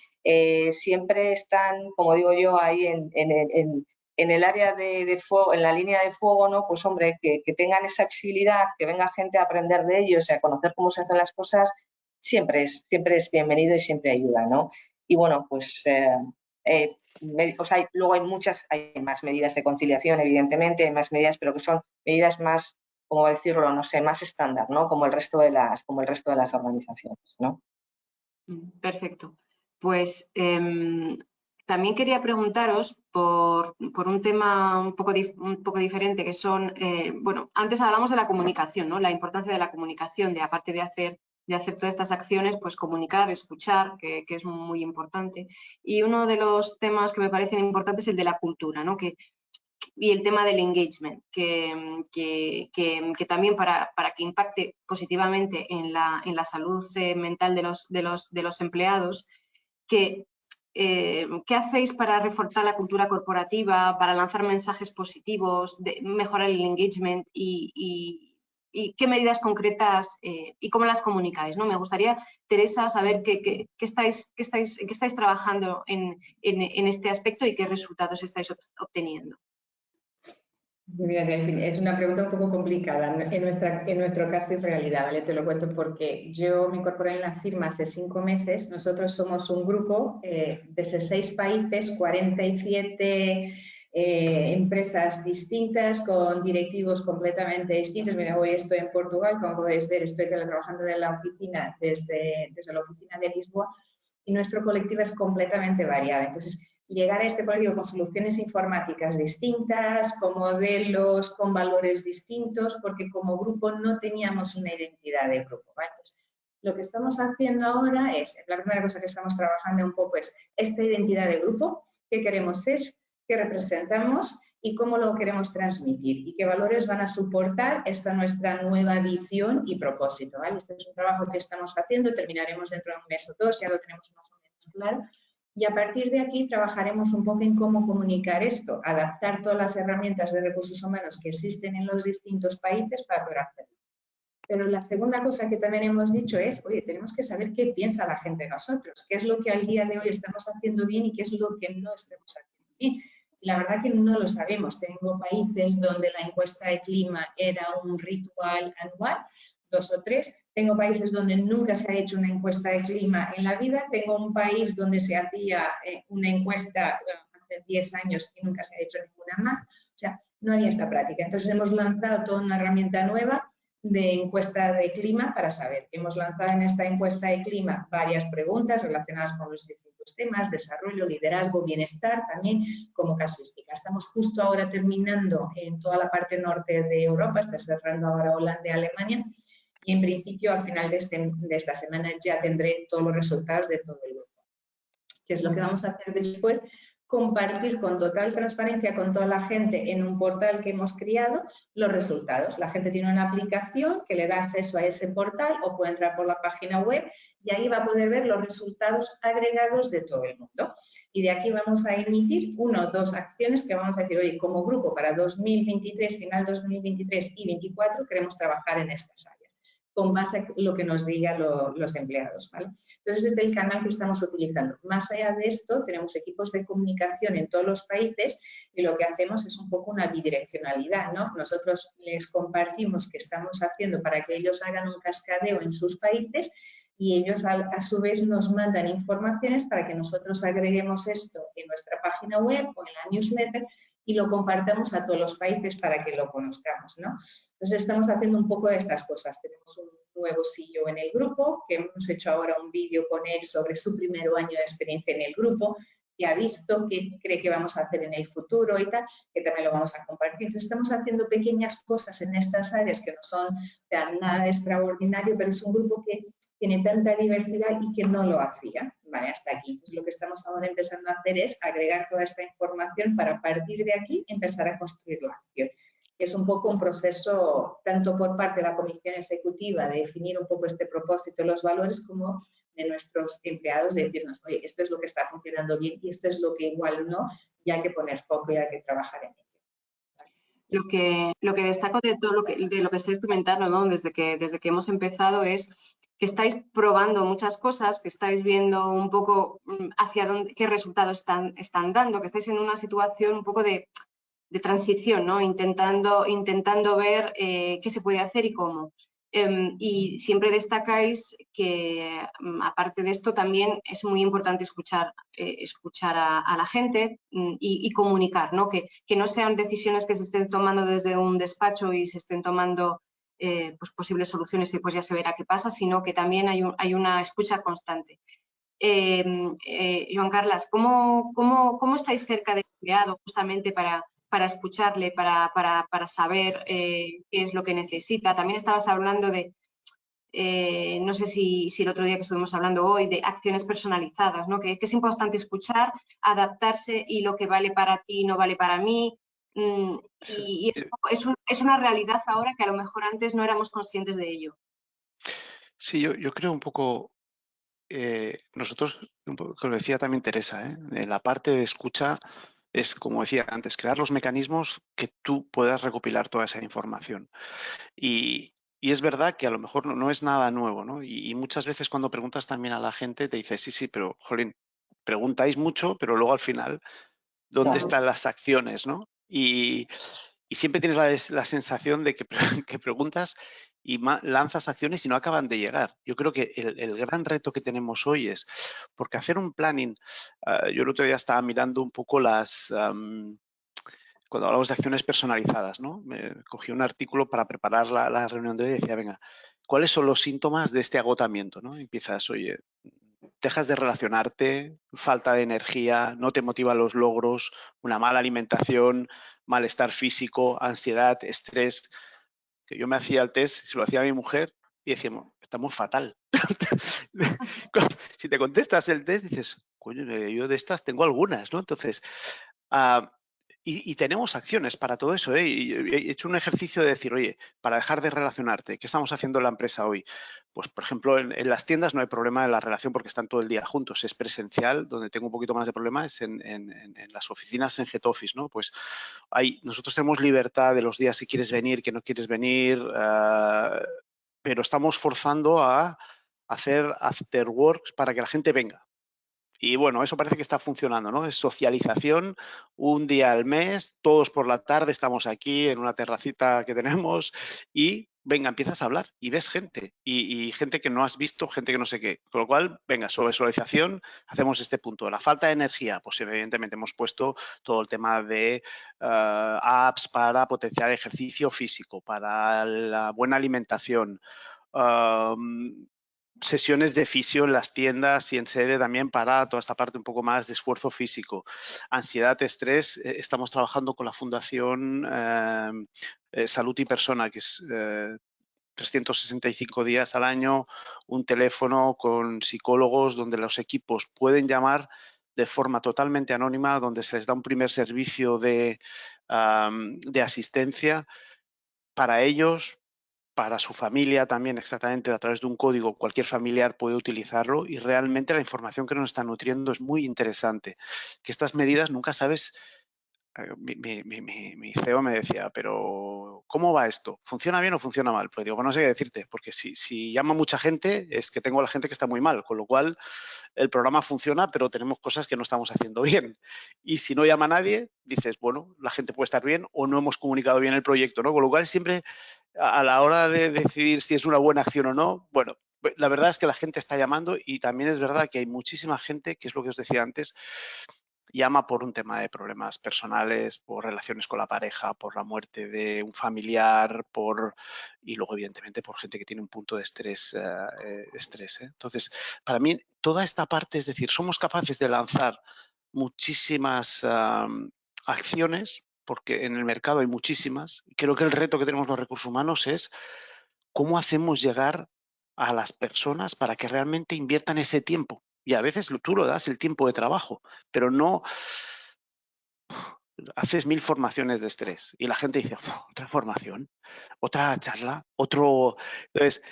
siempre están, como digo yo, ahí en el área de fuego, en la línea de fuego, ¿no? Pues hombre, que tengan esa accesibilidad, que venga gente a aprender de ellos y a conocer cómo se hacen las cosas, siempre es bienvenido y siempre ayuda, ¿no? Y bueno, pues luego hay más medidas de conciliación, evidentemente, hay más medidas, pero que son medidas más, como decirlo, no sé, más estándar, ¿no? Como el resto de las organizaciones, ¿no? Perfecto. Pues también quería preguntaros por un tema un poco diferente, que son, bueno, antes hablamos de la comunicación, ¿no? La importancia de la comunicación, de aparte de hacer todas estas acciones, pues comunicar, escuchar, que es muy importante. Y uno de los temas que me parecen importantes es el de la cultura, ¿no? Y el tema del engagement, que también para que impacte positivamente en la salud mental de los empleados, ¿qué hacéis para reforzar la cultura corporativa, para lanzar mensajes positivos, mejorar el engagement y qué medidas concretas y cómo las comunicáis, ¿no? Me gustaría, Teresa, saber qué estáis trabajando en este aspecto y qué resultados estáis obteniendo. Mira, en fin, es una pregunta un poco complicada. En nuestro caso es realidad, ¿vale? Te lo cuento porque yo me incorporé en la firma hace 5 meses. Nosotros somos un grupo de 16 países, 47 empresas distintas con directivos completamente distintos. Mira, hoy estoy en Portugal, como podéis ver, estoy trabajando en la oficina desde la oficina de Lisboa y nuestro colectivo es completamente variado. Entonces, llegar a este colectivo con soluciones informáticas distintas, con modelos, con valores distintos, porque como grupo no teníamos una identidad de grupo, ¿vale? Entonces, lo que estamos haciendo ahora es, la primera cosa que estamos trabajando un poco es esta identidad de grupo, qué queremos ser, qué representamos y cómo lo queremos transmitir y qué valores van a soportar esta nuestra nueva visión y propósito, ¿vale? Este es un trabajo que estamos haciendo, terminaremos dentro de un mes o dos, ya lo tenemos más o menos claro. Y a partir de aquí trabajaremos un poco en cómo comunicar esto, adaptar todas las herramientas de recursos humanos que existen en los distintos países para poder hacerlo. Pero la segunda cosa que también hemos dicho es, oye, tenemos que saber qué piensa la gente de nosotros, qué es lo que al día de hoy estamos haciendo bien y qué es lo que no estamos haciendo bien. Y la verdad que no lo sabemos. Tengo países donde la encuesta de clima era un ritual anual, 2 o 3. Tengo países donde nunca se ha hecho una encuesta de clima en la vida. Tengo un país donde se hacía una encuesta hace 10 años y nunca se ha hecho ninguna más. O sea, no había esta práctica. Entonces hemos lanzado toda una herramienta nueva de encuesta de clima para saber. Hemos lanzado en esta encuesta de clima varias preguntas relacionadas con los distintos temas, desarrollo, liderazgo, bienestar, también como casuística. Estamos justo ahora terminando en toda la parte norte de Europa, está cerrando ahora Holanda y Alemania, y en principio al final de esta semana ya tendré todos los resultados de todo el grupo. ¿Qué es lo que vamos a hacer después? Compartir con total transparencia con toda la gente en un portal que hemos creado los resultados. La gente tiene una aplicación que le da acceso a ese portal o puede entrar por la página web y ahí va a poder ver los resultados agregados de todo el mundo. Y de aquí vamos a emitir 1 o 2 acciones que vamos a decir, oye, como grupo para 2023, final 2023 y 2024 queremos trabajar en estas áreas, con base a lo que nos digan los empleados, ¿vale? Entonces, este es el canal que estamos utilizando. Más allá de esto, tenemos equipos de comunicación en todos los países y lo que hacemos es un poco una bidireccionalidad, ¿no? Nosotros les compartimos qué estamos haciendo para que ellos hagan un cascadeo en sus países y ellos a su vez nos mandan informaciones para que nosotros agreguemos esto en nuestra página web o en la newsletter y lo compartamos a todos los países para que lo conozcamos, ¿no? Entonces, estamos haciendo un poco de estas cosas. Tenemos un nuevo CEO en el grupo, que hemos hecho ahora un vídeo con él sobre su primer año de experiencia en el grupo, que ha visto, qué cree que vamos a hacer en el futuro y tal, que también lo vamos a compartir. Entonces, estamos haciendo pequeñas cosas en estas áreas que no son nada extraordinario, pero es un grupo que tiene tanta diversidad y que no lo hacía, ¿vale? Hasta aquí. Entonces, lo que estamos ahora empezando a hacer es agregar toda esta información para a partir de aquí empezar a construir la acción. Es un poco un proceso, tanto por parte de la Comisión Ejecutiva, de definir un poco este propósito, los valores, como de nuestros empleados, de decirnos, oye, esto es lo que está funcionando bien y esto es lo que igual no, y hay que poner foco y hay que trabajar en ello. Lo que destaco de todo lo que estáis comentando, ¿no? desde que hemos empezado, es que estáis probando muchas cosas, que estáis viendo un poco hacia dónde, qué resultados están dando, que estáis en una situación un poco de transición, ¿no? Intentando ver qué se puede hacer y cómo. Y siempre destacáis que, aparte de esto, también es muy importante escuchar a la gente y comunicar, ¿no? Que no sean decisiones que se estén tomando desde un despacho y se estén tomando pues posibles soluciones y pues ya se verá qué pasa, sino que también hay una escucha constante. Joan Carles, ¿cómo estáis cerca del empleado justamente para escucharle, para saber qué es lo que necesita? También estabas hablando de, no sé si el otro día que estuvimos hablando hoy, de acciones personalizadas, ¿no? Que es importante escuchar, adaptarse y lo que vale para ti no vale para mí. Y es una realidad ahora que a lo mejor antes no éramos conscientes de ello. Sí, yo creo un poco, nosotros, un poco, que lo decía también Teresa, en la parte de escucha es, como decía antes, crear los mecanismos que tú puedas recopilar toda esa información. Y es verdad que a lo mejor no es nada nuevo, ¿no? Y muchas veces cuando preguntas también a la gente te dice, sí, pero, jolín, preguntáis mucho, pero luego al final, ¿dónde están las acciones, no? Y siempre tienes la sensación de que preguntas y lanzas acciones y no acaban de llegar. Yo creo que el gran reto que tenemos hoy es, porque hacer un planning, yo el otro día estaba mirando un poco cuando hablamos de acciones personalizadas, ¿no? Me cogí un artículo para preparar la reunión de hoy y decía, venga, ¿cuáles son los síntomas de este agotamiento, ¿no? Empiezas, oye, dejas de relacionarte, falta de energía, no te motivan los logros, una mala alimentación, malestar físico, ansiedad, estrés. Que yo me hacía el test, se lo hacía a mi mujer y decíamos, estamos fatal. Si te contestas el test, dices, coño, yo de estas tengo algunas, ¿no? Entonces, y tenemos acciones para todo eso, ¿eh? Y he hecho un ejercicio de decir, oye, para dejar de relacionarte, ¿qué estamos haciendo en la empresa hoy? Pues, por ejemplo, en las tiendas no hay problema en la relación porque están todo el día juntos. Es presencial, donde tengo un poquito más de problema es en las oficinas en Head Office, ¿no? Pues nosotros tenemos libertad de los días si quieres venir, que no quieres venir. pero estamos forzando a hacer after works para que la gente venga. Y bueno, eso parece que está funcionando, ¿no? Es socialización, un día al mes, todos por la tarde estamos aquí en una terracita que tenemos y venga, empiezas a hablar y ves gente y gente que no has visto, gente que no sé qué. Con lo cual, venga, sobre socialización hacemos este punto. La falta de energía, pues evidentemente hemos puesto todo el tema de apps para potenciar el ejercicio físico, para la buena alimentación, sesiones de fisio en las tiendas y en sede también para toda esta parte un poco más de esfuerzo físico. Ansiedad, estrés, estamos trabajando con la Fundación Salud y Persona, que es 365 días al año, un teléfono con psicólogos donde los equipos pueden llamar de forma totalmente anónima, donde se les da un primer servicio de asistencia para ellos, para su familia también, exactamente a través de un código, cualquier familiar puede utilizarlo y realmente la información que nos está nutriendo es muy interesante. Que estas medidas nunca sabes. Mi CEO me decía, pero ¿cómo va esto? ¿Funciona bien o funciona mal? Pues digo, bueno, no sé qué decirte, porque si llama mucha gente es que tengo a la gente que está muy mal, con lo cual el programa funciona, pero tenemos cosas que no estamos haciendo bien. Y si no llama nadie, dices, bueno, la gente puede estar bien o no hemos comunicado bien el proyecto, ¿no? Con lo cual siempre a la hora de decidir si es una buena acción o no, bueno, la verdad es que la gente está llamando y también es verdad que hay muchísima gente, que es lo que os decía antes, llama por un tema de problemas personales, por relaciones con la pareja, por la muerte de un familiar, y luego evidentemente por gente que tiene un punto de estrés. Entonces, para mí toda esta parte, es decir, somos capaces de lanzar muchísimas acciones, porque en el mercado hay muchísimas. Creo que el reto que tenemos los recursos humanos es cómo hacemos llegar a las personas para que realmente inviertan ese tiempo. Y a veces tú lo das el tiempo de trabajo, pero no haces 1000 formaciones de estrés y la gente dice, otra formación, otra charla, otro. Entonces,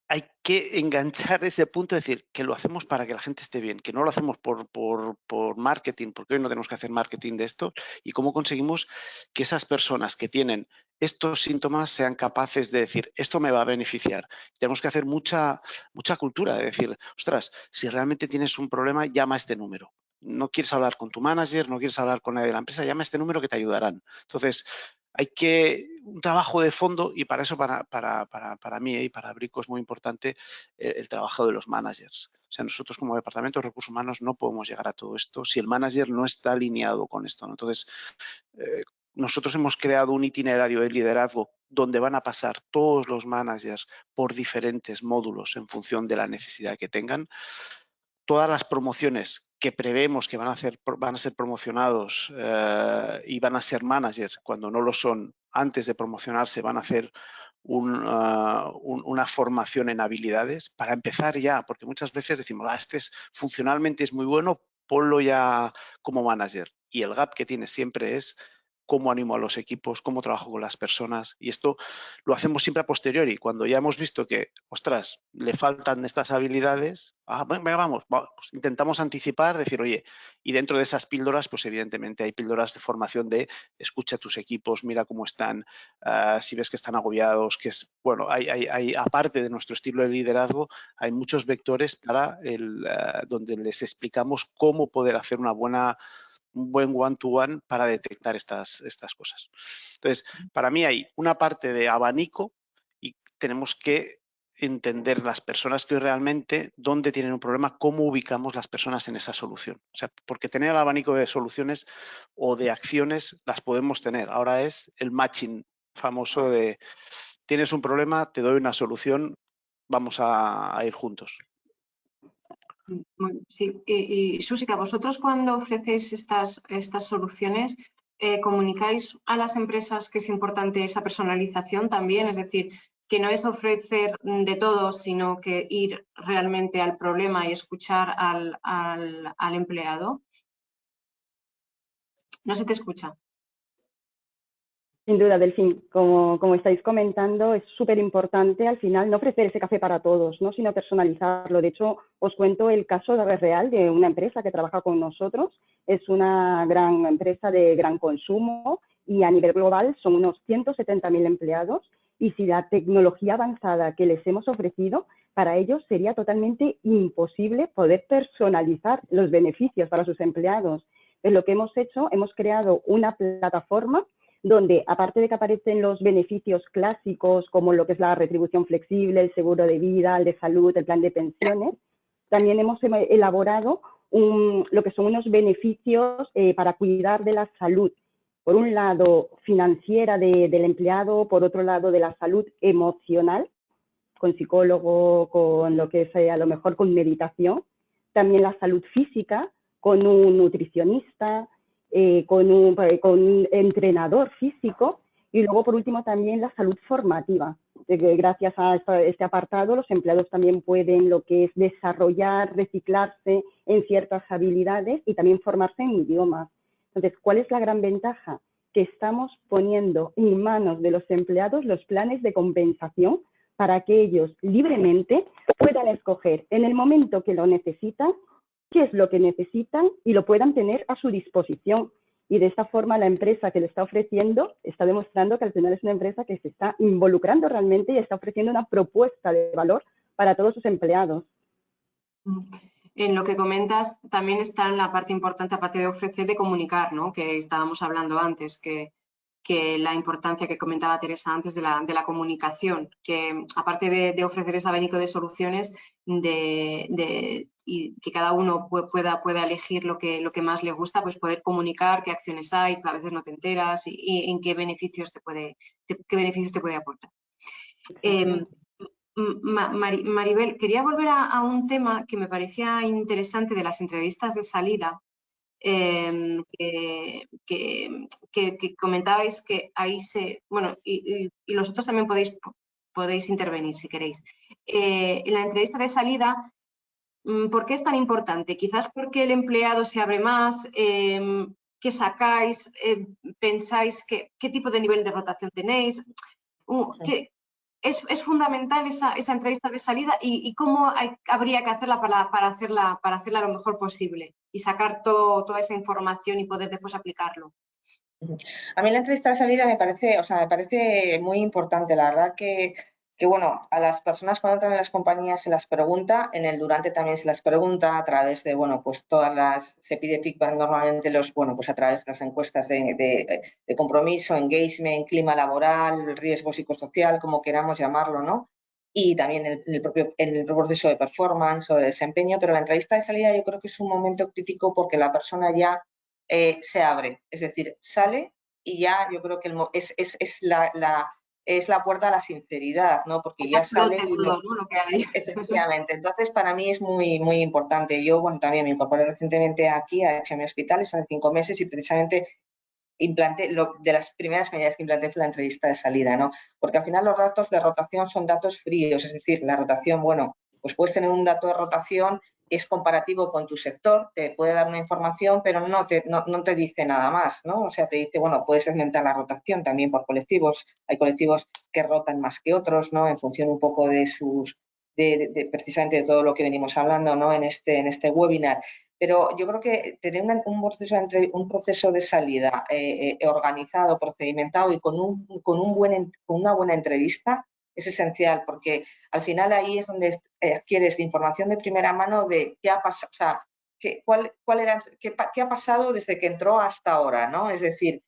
hay que enganchar ese punto, de decir que lo hacemos para que la gente esté bien, que no lo hacemos por marketing, porque hoy no tenemos que hacer marketing de esto, y cómo conseguimos que esas personas que tienen estos síntomas sean capaces de decir, esto me va a beneficiar. Tenemos que hacer mucha cultura, de decir, ostras, si realmente tienes un problema, llama a este número. No quieres hablar con tu manager, no quieres hablar con nadie de la empresa, llama a este número que te ayudarán. Entonces, hay un trabajo de fondo, y para eso para mí y para Brico es muy importante el trabajo de los managers. O sea, nosotros como Departamento de Recursos Humanos no podemos llegar a todo esto si el manager no está alineado con esto, ¿no? Entonces, nosotros hemos creado un itinerario de liderazgo donde van a pasar todos los managers por diferentes módulos en función de la necesidad que tengan. Todas las promociones que prevemos que van a ser promocionados y van a ser managers, cuando no lo son, antes de promocionarse van a hacer una formación en habilidades para empezar ya, porque muchas veces decimos, funcionalmente es muy bueno, ponlo ya como manager. Y el gap que tiene siempre es cómo animo a los equipos, cómo trabajo con las personas, y esto lo hacemos siempre a posteriori, cuando ya hemos visto que, ostras, le faltan estas habilidades, venga, vamos, pues intentamos anticipar, decir, oye, y dentro de esas píldoras, pues evidentemente hay píldoras de formación de escucha a tus equipos, mira cómo están, si ves que están agobiados, que es, bueno, hay aparte de nuestro estilo de liderazgo, hay muchos vectores para donde les explicamos cómo poder hacer un buen one-to-one para detectar estas cosas. Entonces, para mí hay una parte de abanico y tenemos que entender las personas que realmente dónde tienen un problema, cómo ubicamos las personas en esa solución. O sea, porque tener el abanico de soluciones o de acciones las podemos tener. Ahora es el matching famoso de tienes un problema, te doy una solución, vamos a ir juntos. Sí, y Susika, vosotros cuando ofrecéis estas soluciones, ¿comunicáis a las empresas que es importante esa personalización también? Es decir, que no es ofrecer de todo, sino que ir realmente al problema y escuchar al empleado. No se te escucha. Sin duda, Delfín, como estáis comentando, es súper importante al final no ofrecer ese café para todos, ¿no? Sino personalizarlo. De hecho, os cuento el caso real de una empresa que trabaja con nosotros. Es una gran empresa de gran consumo y a nivel global son unos 170.000 empleados y si la tecnología avanzada que les hemos ofrecido, para ellos sería totalmente imposible poder personalizar los beneficios para sus empleados. Entonces, lo que hemos hecho, hemos creado una plataforma donde, aparte de que aparecen los beneficios clásicos, como lo que es la retribución flexible, el seguro de vida, el de salud, el plan de pensiones, también hemos elaborado lo que son unos beneficios para cuidar de la salud. Por un lado, financiera del empleado, por otro lado, de la salud emocional, con psicólogo, con lo que sea, a lo mejor con meditación. También la salud física, con un nutricionista, con un entrenador físico. Y luego, por último, también la salud formativa. Gracias a este apartado, los empleados también pueden lo que es desarrollar, reciclarse en ciertas habilidades y también formarse en idiomas. Entonces, ¿cuál es la gran ventaja? Que estamos poniendo en manos de los empleados los planes de compensación para que ellos libremente puedan escoger en el momento que lo necesitan, qué es lo que necesitan y lo puedan tener a su disposición. Y de esta forma la empresa que lo está ofreciendo está demostrando que al final es una empresa que se está involucrando realmente y está ofreciendo una propuesta de valor para todos sus empleados. En lo que comentas también está en la parte importante, aparte de ofrecer, de comunicar, ¿no? Que estábamos hablando antes, que la importancia que comentaba Teresa antes de la comunicación, que aparte de ofrecer ese abanico de soluciones y que cada uno pueda elegir lo que más le gusta, pues poder comunicar qué acciones hay, que a veces no te enteras y en qué beneficios te puede aportar. Maribel, quería volver a un tema que me parecía interesante de las entrevistas de salida, que comentabais que ahí bueno, y los otros también podéis intervenir si queréis. En la entrevista de salida, ¿por qué es tan importante? Quizás porque el empleado se abre más, ¿qué sacáis? ¿Pensáis qué tipo de nivel de rotación tenéis? Es fundamental esa entrevista de salida y cómo habría que hacerla para hacerla lo mejor posible y sacar toda esa información y poder después aplicarlo. A mí la entrevista de salida me parece muy importante. La verdad que bueno, a las personas cuando entran en las compañías se las pregunta, en el durante también se las pregunta a través de, bueno, pues se pide feedback normalmente pues a través de las encuestas de compromiso, engagement, clima laboral, riesgo psicosocial, como queramos llamarlo, ¿no? Y también en el propio proceso de performance o de desempeño, pero la entrevista de salida yo creo que es un momento crítico porque la persona ya se abre, es decir, sale y ya yo creo que es la puerta a la sinceridad, ¿no? Porque ya sale y todo, ¿no? Lo que hay. Efectivamente, entonces para mí es muy, muy importante. Yo, bueno, también me incorporé recientemente aquí a HM Hospitales hace 5 meses y precisamente implanté, de las primeras medidas que implanté fue la entrevista de salida, ¿no? Porque al final los datos de rotación son datos fríos, es decir, la rotación, bueno, pues puedes tener un dato de rotación, es comparativo con tu sector, te puede dar una información, pero no te dice nada más, ¿no? O sea, te dice, bueno, puedes segmentar la rotación también por colectivos, hay colectivos que rotan más que otros, ¿no? En función un poco de precisamente de todo lo que venimos hablando, ¿no? En este webinar. Pero yo creo que tener un proceso de salida organizado, procedimentado y con una buena entrevista es esencial, porque al final ahí es donde adquieres información de primera mano de qué ha pasado, o sea, qué ha pasado desde que entró hasta ahora, ¿no? Es decir,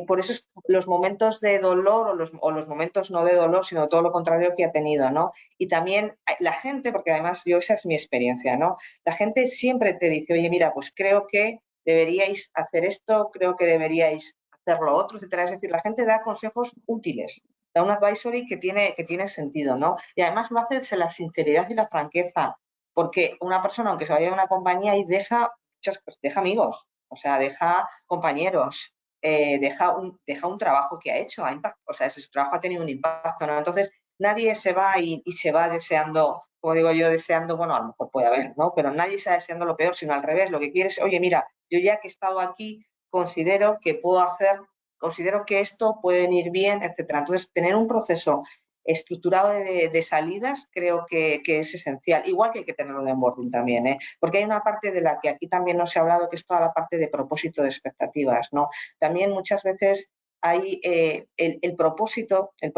por eso los momentos de dolor o los momentos no de dolor, sino todo lo contrario que ha tenido, ¿no? Y también la gente, porque además esa es mi experiencia, ¿no? La gente siempre te dice, oye, mira, pues creo que deberíais hacer esto, creo que deberíais hacer lo otro, etcétera. Es decir, la gente da consejos útiles, da un advisory que tiene sentido, ¿no? Y además lo hace desde la sinceridad y la franqueza, porque una persona, aunque se vaya de una compañía, y deja amigos, o sea, deja compañeros, deja un trabajo que ha hecho, o sea, ese trabajo ha tenido un impacto, ¿no? Entonces, nadie se va y se va deseando, como digo yo, deseando, bueno, a lo mejor puede haber, ¿no? Pero nadie está deseando lo peor, sino al revés. Lo que quiere es, oye, mira, yo ya que he estado aquí, considero que esto puede venir bien, etcétera. Entonces, tener un proceso estructurado de salidas creo que es esencial, igual que hay que tenerlo de onboarding también, ¿eh? Porque hay una parte de la que aquí también no se ha hablado, que es toda la parte de propósito de expectativas, ¿no? También muchas veces hay el propósito, el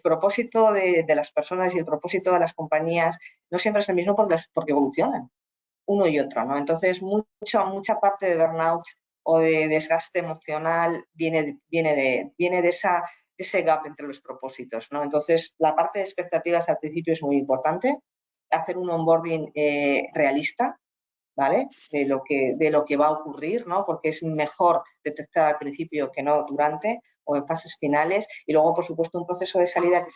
propósito de las personas y el propósito de las compañías no siempre es el mismo porque evolucionan uno y otro, ¿no? Entonces, mucha parte de burnout o de desgaste emocional viene de ese gap entre los propósitos, ¿no? Entonces, la parte de expectativas al principio es muy importante, hacer un onboarding realista, ¿vale? De lo que va a ocurrir, ¿no? Porque es mejor detectar al principio que no durante o en fases finales. Y luego, por supuesto, un proceso de salida que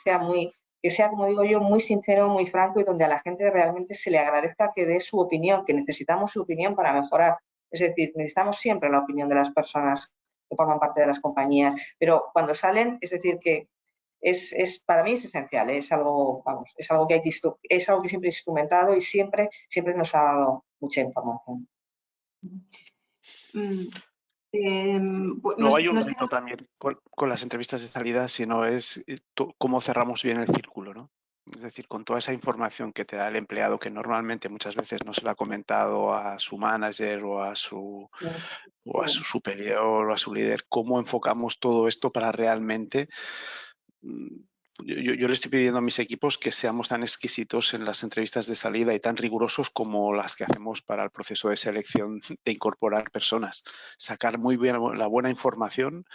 sea, como digo yo, muy sincero, muy franco y donde a la gente realmente se le agradezca que dé su opinión, que necesitamos su opinión para mejorar. Es decir, necesitamos siempre la opinión de las personas que forman parte de las compañías. Pero cuando salen, es decir, que para mí es esencial, es algo, vamos, es algo que siempre he instrumentado y siempre nos ha dado mucha información. Luego hay un reto también con las entrevistas de salida, si no es cómo cerramos bien el círculo, ¿no? Es decir, con toda esa información que te da el empleado, que normalmente muchas veces no se lo ha comentado a su manager o a su superior o a su líder, ¿cómo enfocamos todo esto para realmente... Yo le estoy pidiendo a mis equipos que seamos tan exquisitos en las entrevistas de salida y tan rigurosos como las que hacemos para el proceso de selección de incorporar personas. Sacar muy bien la buena información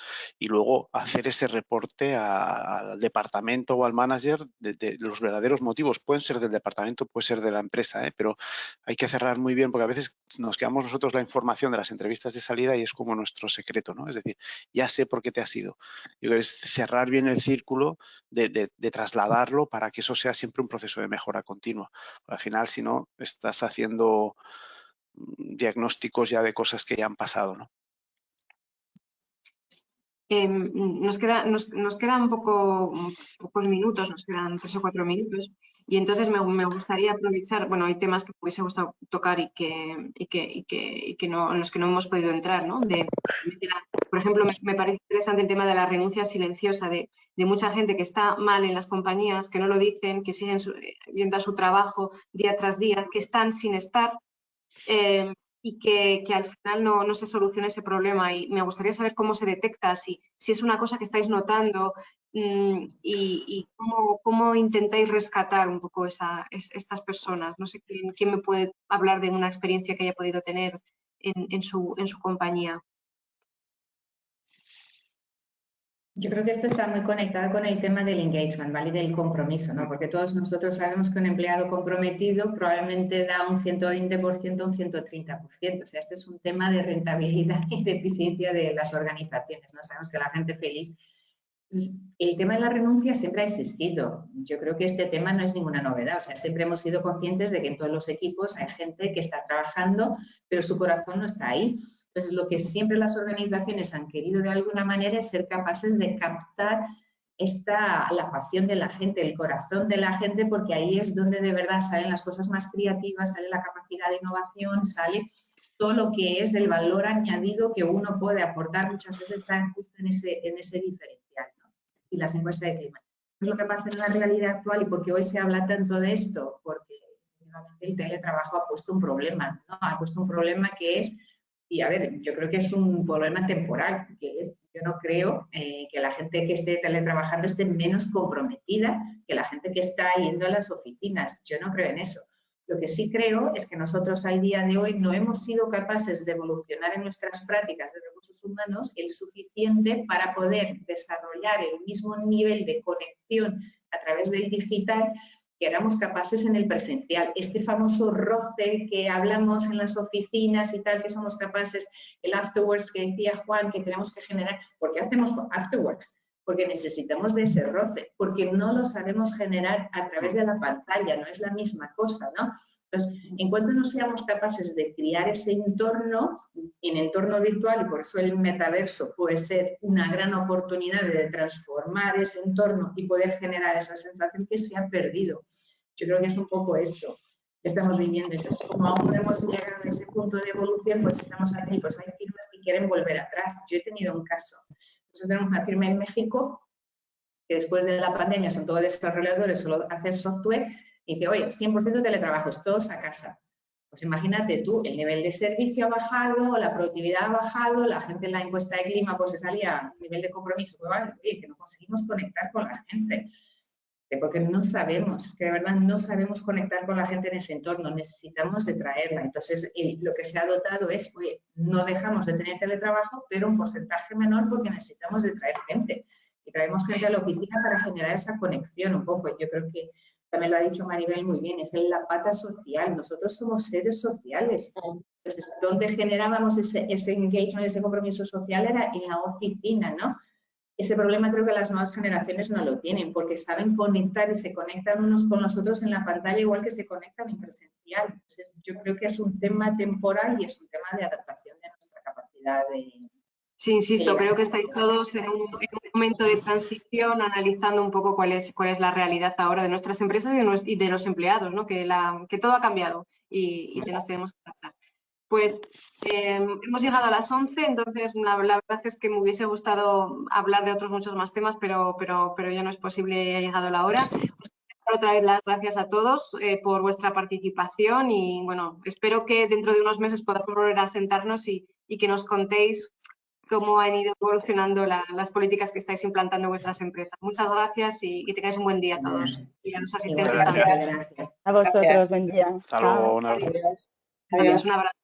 y luego hacer ese reporte al departamento o al manager de los verdaderos motivos. Pueden ser del departamento, puede ser de la empresa, pero hay que cerrar muy bien porque a veces nos quedamos nosotros la información de las entrevistas de salida y es como nuestro secreto, ¿no? Es decir, ya sé por qué te has ido. Digo, es cerrar bien el círculo de trasladarlo para que eso sea siempre un proceso de mejora continua. Al final, si no, estás haciendo diagnósticos ya de cosas que ya han pasado, ¿no? Nos quedan pocos minutos, nos quedan 3 o 4 minutos y entonces me gustaría aprovechar, bueno, hay temas que me hubiese gustado tocar y que no, en los que no hemos podido entrar, ¿no? Por ejemplo, me parece interesante el tema de la renuncia silenciosa de mucha gente que está mal en las compañías, que no lo dicen, que siguen yendo a su trabajo día tras día, que están sin estar. Y que al final no se solucione ese problema. Y me gustaría saber cómo se detecta, si es una cosa que estáis notando y cómo intentáis rescatar un poco estas personas. No sé quién me puede hablar de una experiencia que haya podido tener en su compañía. Yo creo que esto está muy conectado con el tema del engagement, ¿vale? Y del compromiso, ¿no? Porque todos nosotros sabemos que un empleado comprometido probablemente da un 120%, un 130%. O sea, este es un tema de rentabilidad y de eficiencia de las organizaciones, ¿no? Sabemos que la gente feliz... El tema de la renuncia siempre ha existido. Yo creo que este tema no es ninguna novedad. O sea, siempre hemos sido conscientes de que en todos los equipos hay gente que está trabajando, pero su corazón no está ahí. Entonces, lo que siempre las organizaciones han querido de alguna manera es ser capaces de captar la pasión de la gente, el corazón de la gente, porque ahí es donde de verdad salen las cosas más creativas, sale la capacidad de innovación, sale todo lo que es del valor añadido que uno puede aportar. Muchas veces está justo en ese diferencial, ¿no? Y las encuestas de clima. ¿Qué es lo que pasa en la realidad actual y por qué hoy se habla tanto de esto? Porque el teletrabajo ha puesto un problema, ¿no? Ha puesto un problema que es... Y a ver, yo creo que es un problema temporal, yo no creo que la gente que esté teletrabajando esté menos comprometida que la gente que está yendo a las oficinas. Yo no creo en eso. Lo que sí creo es que nosotros al día de hoy no hemos sido capaces de evolucionar en nuestras prácticas de recursos humanos el suficiente para poder desarrollar el mismo nivel de conexión a través del digital que éramos capaces en el presencial. Este famoso roce que hablamos en las oficinas y tal, que somos capaces, el afterworks que decía Juan, que tenemos que generar. ¿Por qué hacemos afterworks? Porque necesitamos de ese roce, porque no lo sabemos generar a través de la pantalla, no es la misma cosa, ¿no? Entonces, en cuanto no seamos capaces de crear ese entorno, en entorno virtual, y por eso el metaverso puede ser una gran oportunidad de transformar ese entorno y poder generar esa sensación que se ha perdido. Yo creo que es un poco esto que estamos viviendo. Entonces, como aún no hemos llegado a ese punto de evolución, pues estamos aquí, pues hay firmas que quieren volver atrás. Yo he tenido un caso. Nosotros tenemos una firma en México que después de la pandemia son todos desarrolladores, solo hacen software, y dice, oye, 100% teletrabajos, todos a casa. Pues imagínate tú, el nivel de servicio ha bajado, la productividad ha bajado, la gente en la encuesta de clima pues se salía a nivel de compromiso, pues, vale, oye, que no conseguimos conectar con la gente, porque no sabemos, que de verdad no sabemos conectar con la gente en ese entorno, necesitamos de traerla. Entonces, lo que se ha dotado es, oye, no dejamos de tener teletrabajo, pero un porcentaje menor porque necesitamos de traer gente. Y traemos gente a la oficina para generar esa conexión un poco. Yo creo que también lo ha dicho Maribel muy bien, es la pata social. Nosotros somos seres sociales. Entonces, donde generábamos ese engagement, ese compromiso social era en la oficina, ¿no? Ese problema creo que las nuevas generaciones no lo tienen, porque saben conectar y se conectan unos con los otros en la pantalla igual que se conectan en presencial. Entonces, yo creo que es un tema temporal y es un tema de adaptación de nuestra capacidad de... Sí, insisto, creo que estáis todos en un momento de transición, analizando un poco cuál es la realidad ahora de nuestras empresas y de los empleados, ¿no? Que todo ha cambiado y nos tenemos que adaptar. Pues hemos llegado a las 11, entonces la verdad es que me hubiese gustado hablar de otros muchos más temas, pero ya no es posible, ha llegado la hora. Os quiero otra vez las gracias a todos por vuestra participación y bueno, espero que dentro de unos meses podamos volver a sentarnos y que nos contéis cómo han ido evolucionando las políticas que estáis implantando en vuestras empresas. Muchas gracias y que tengáis un buen día a todos y a los asistentes también. Gracias. A vosotros, buen día. Hasta luego, un abrazo. Adiós. Adiós, un abrazo.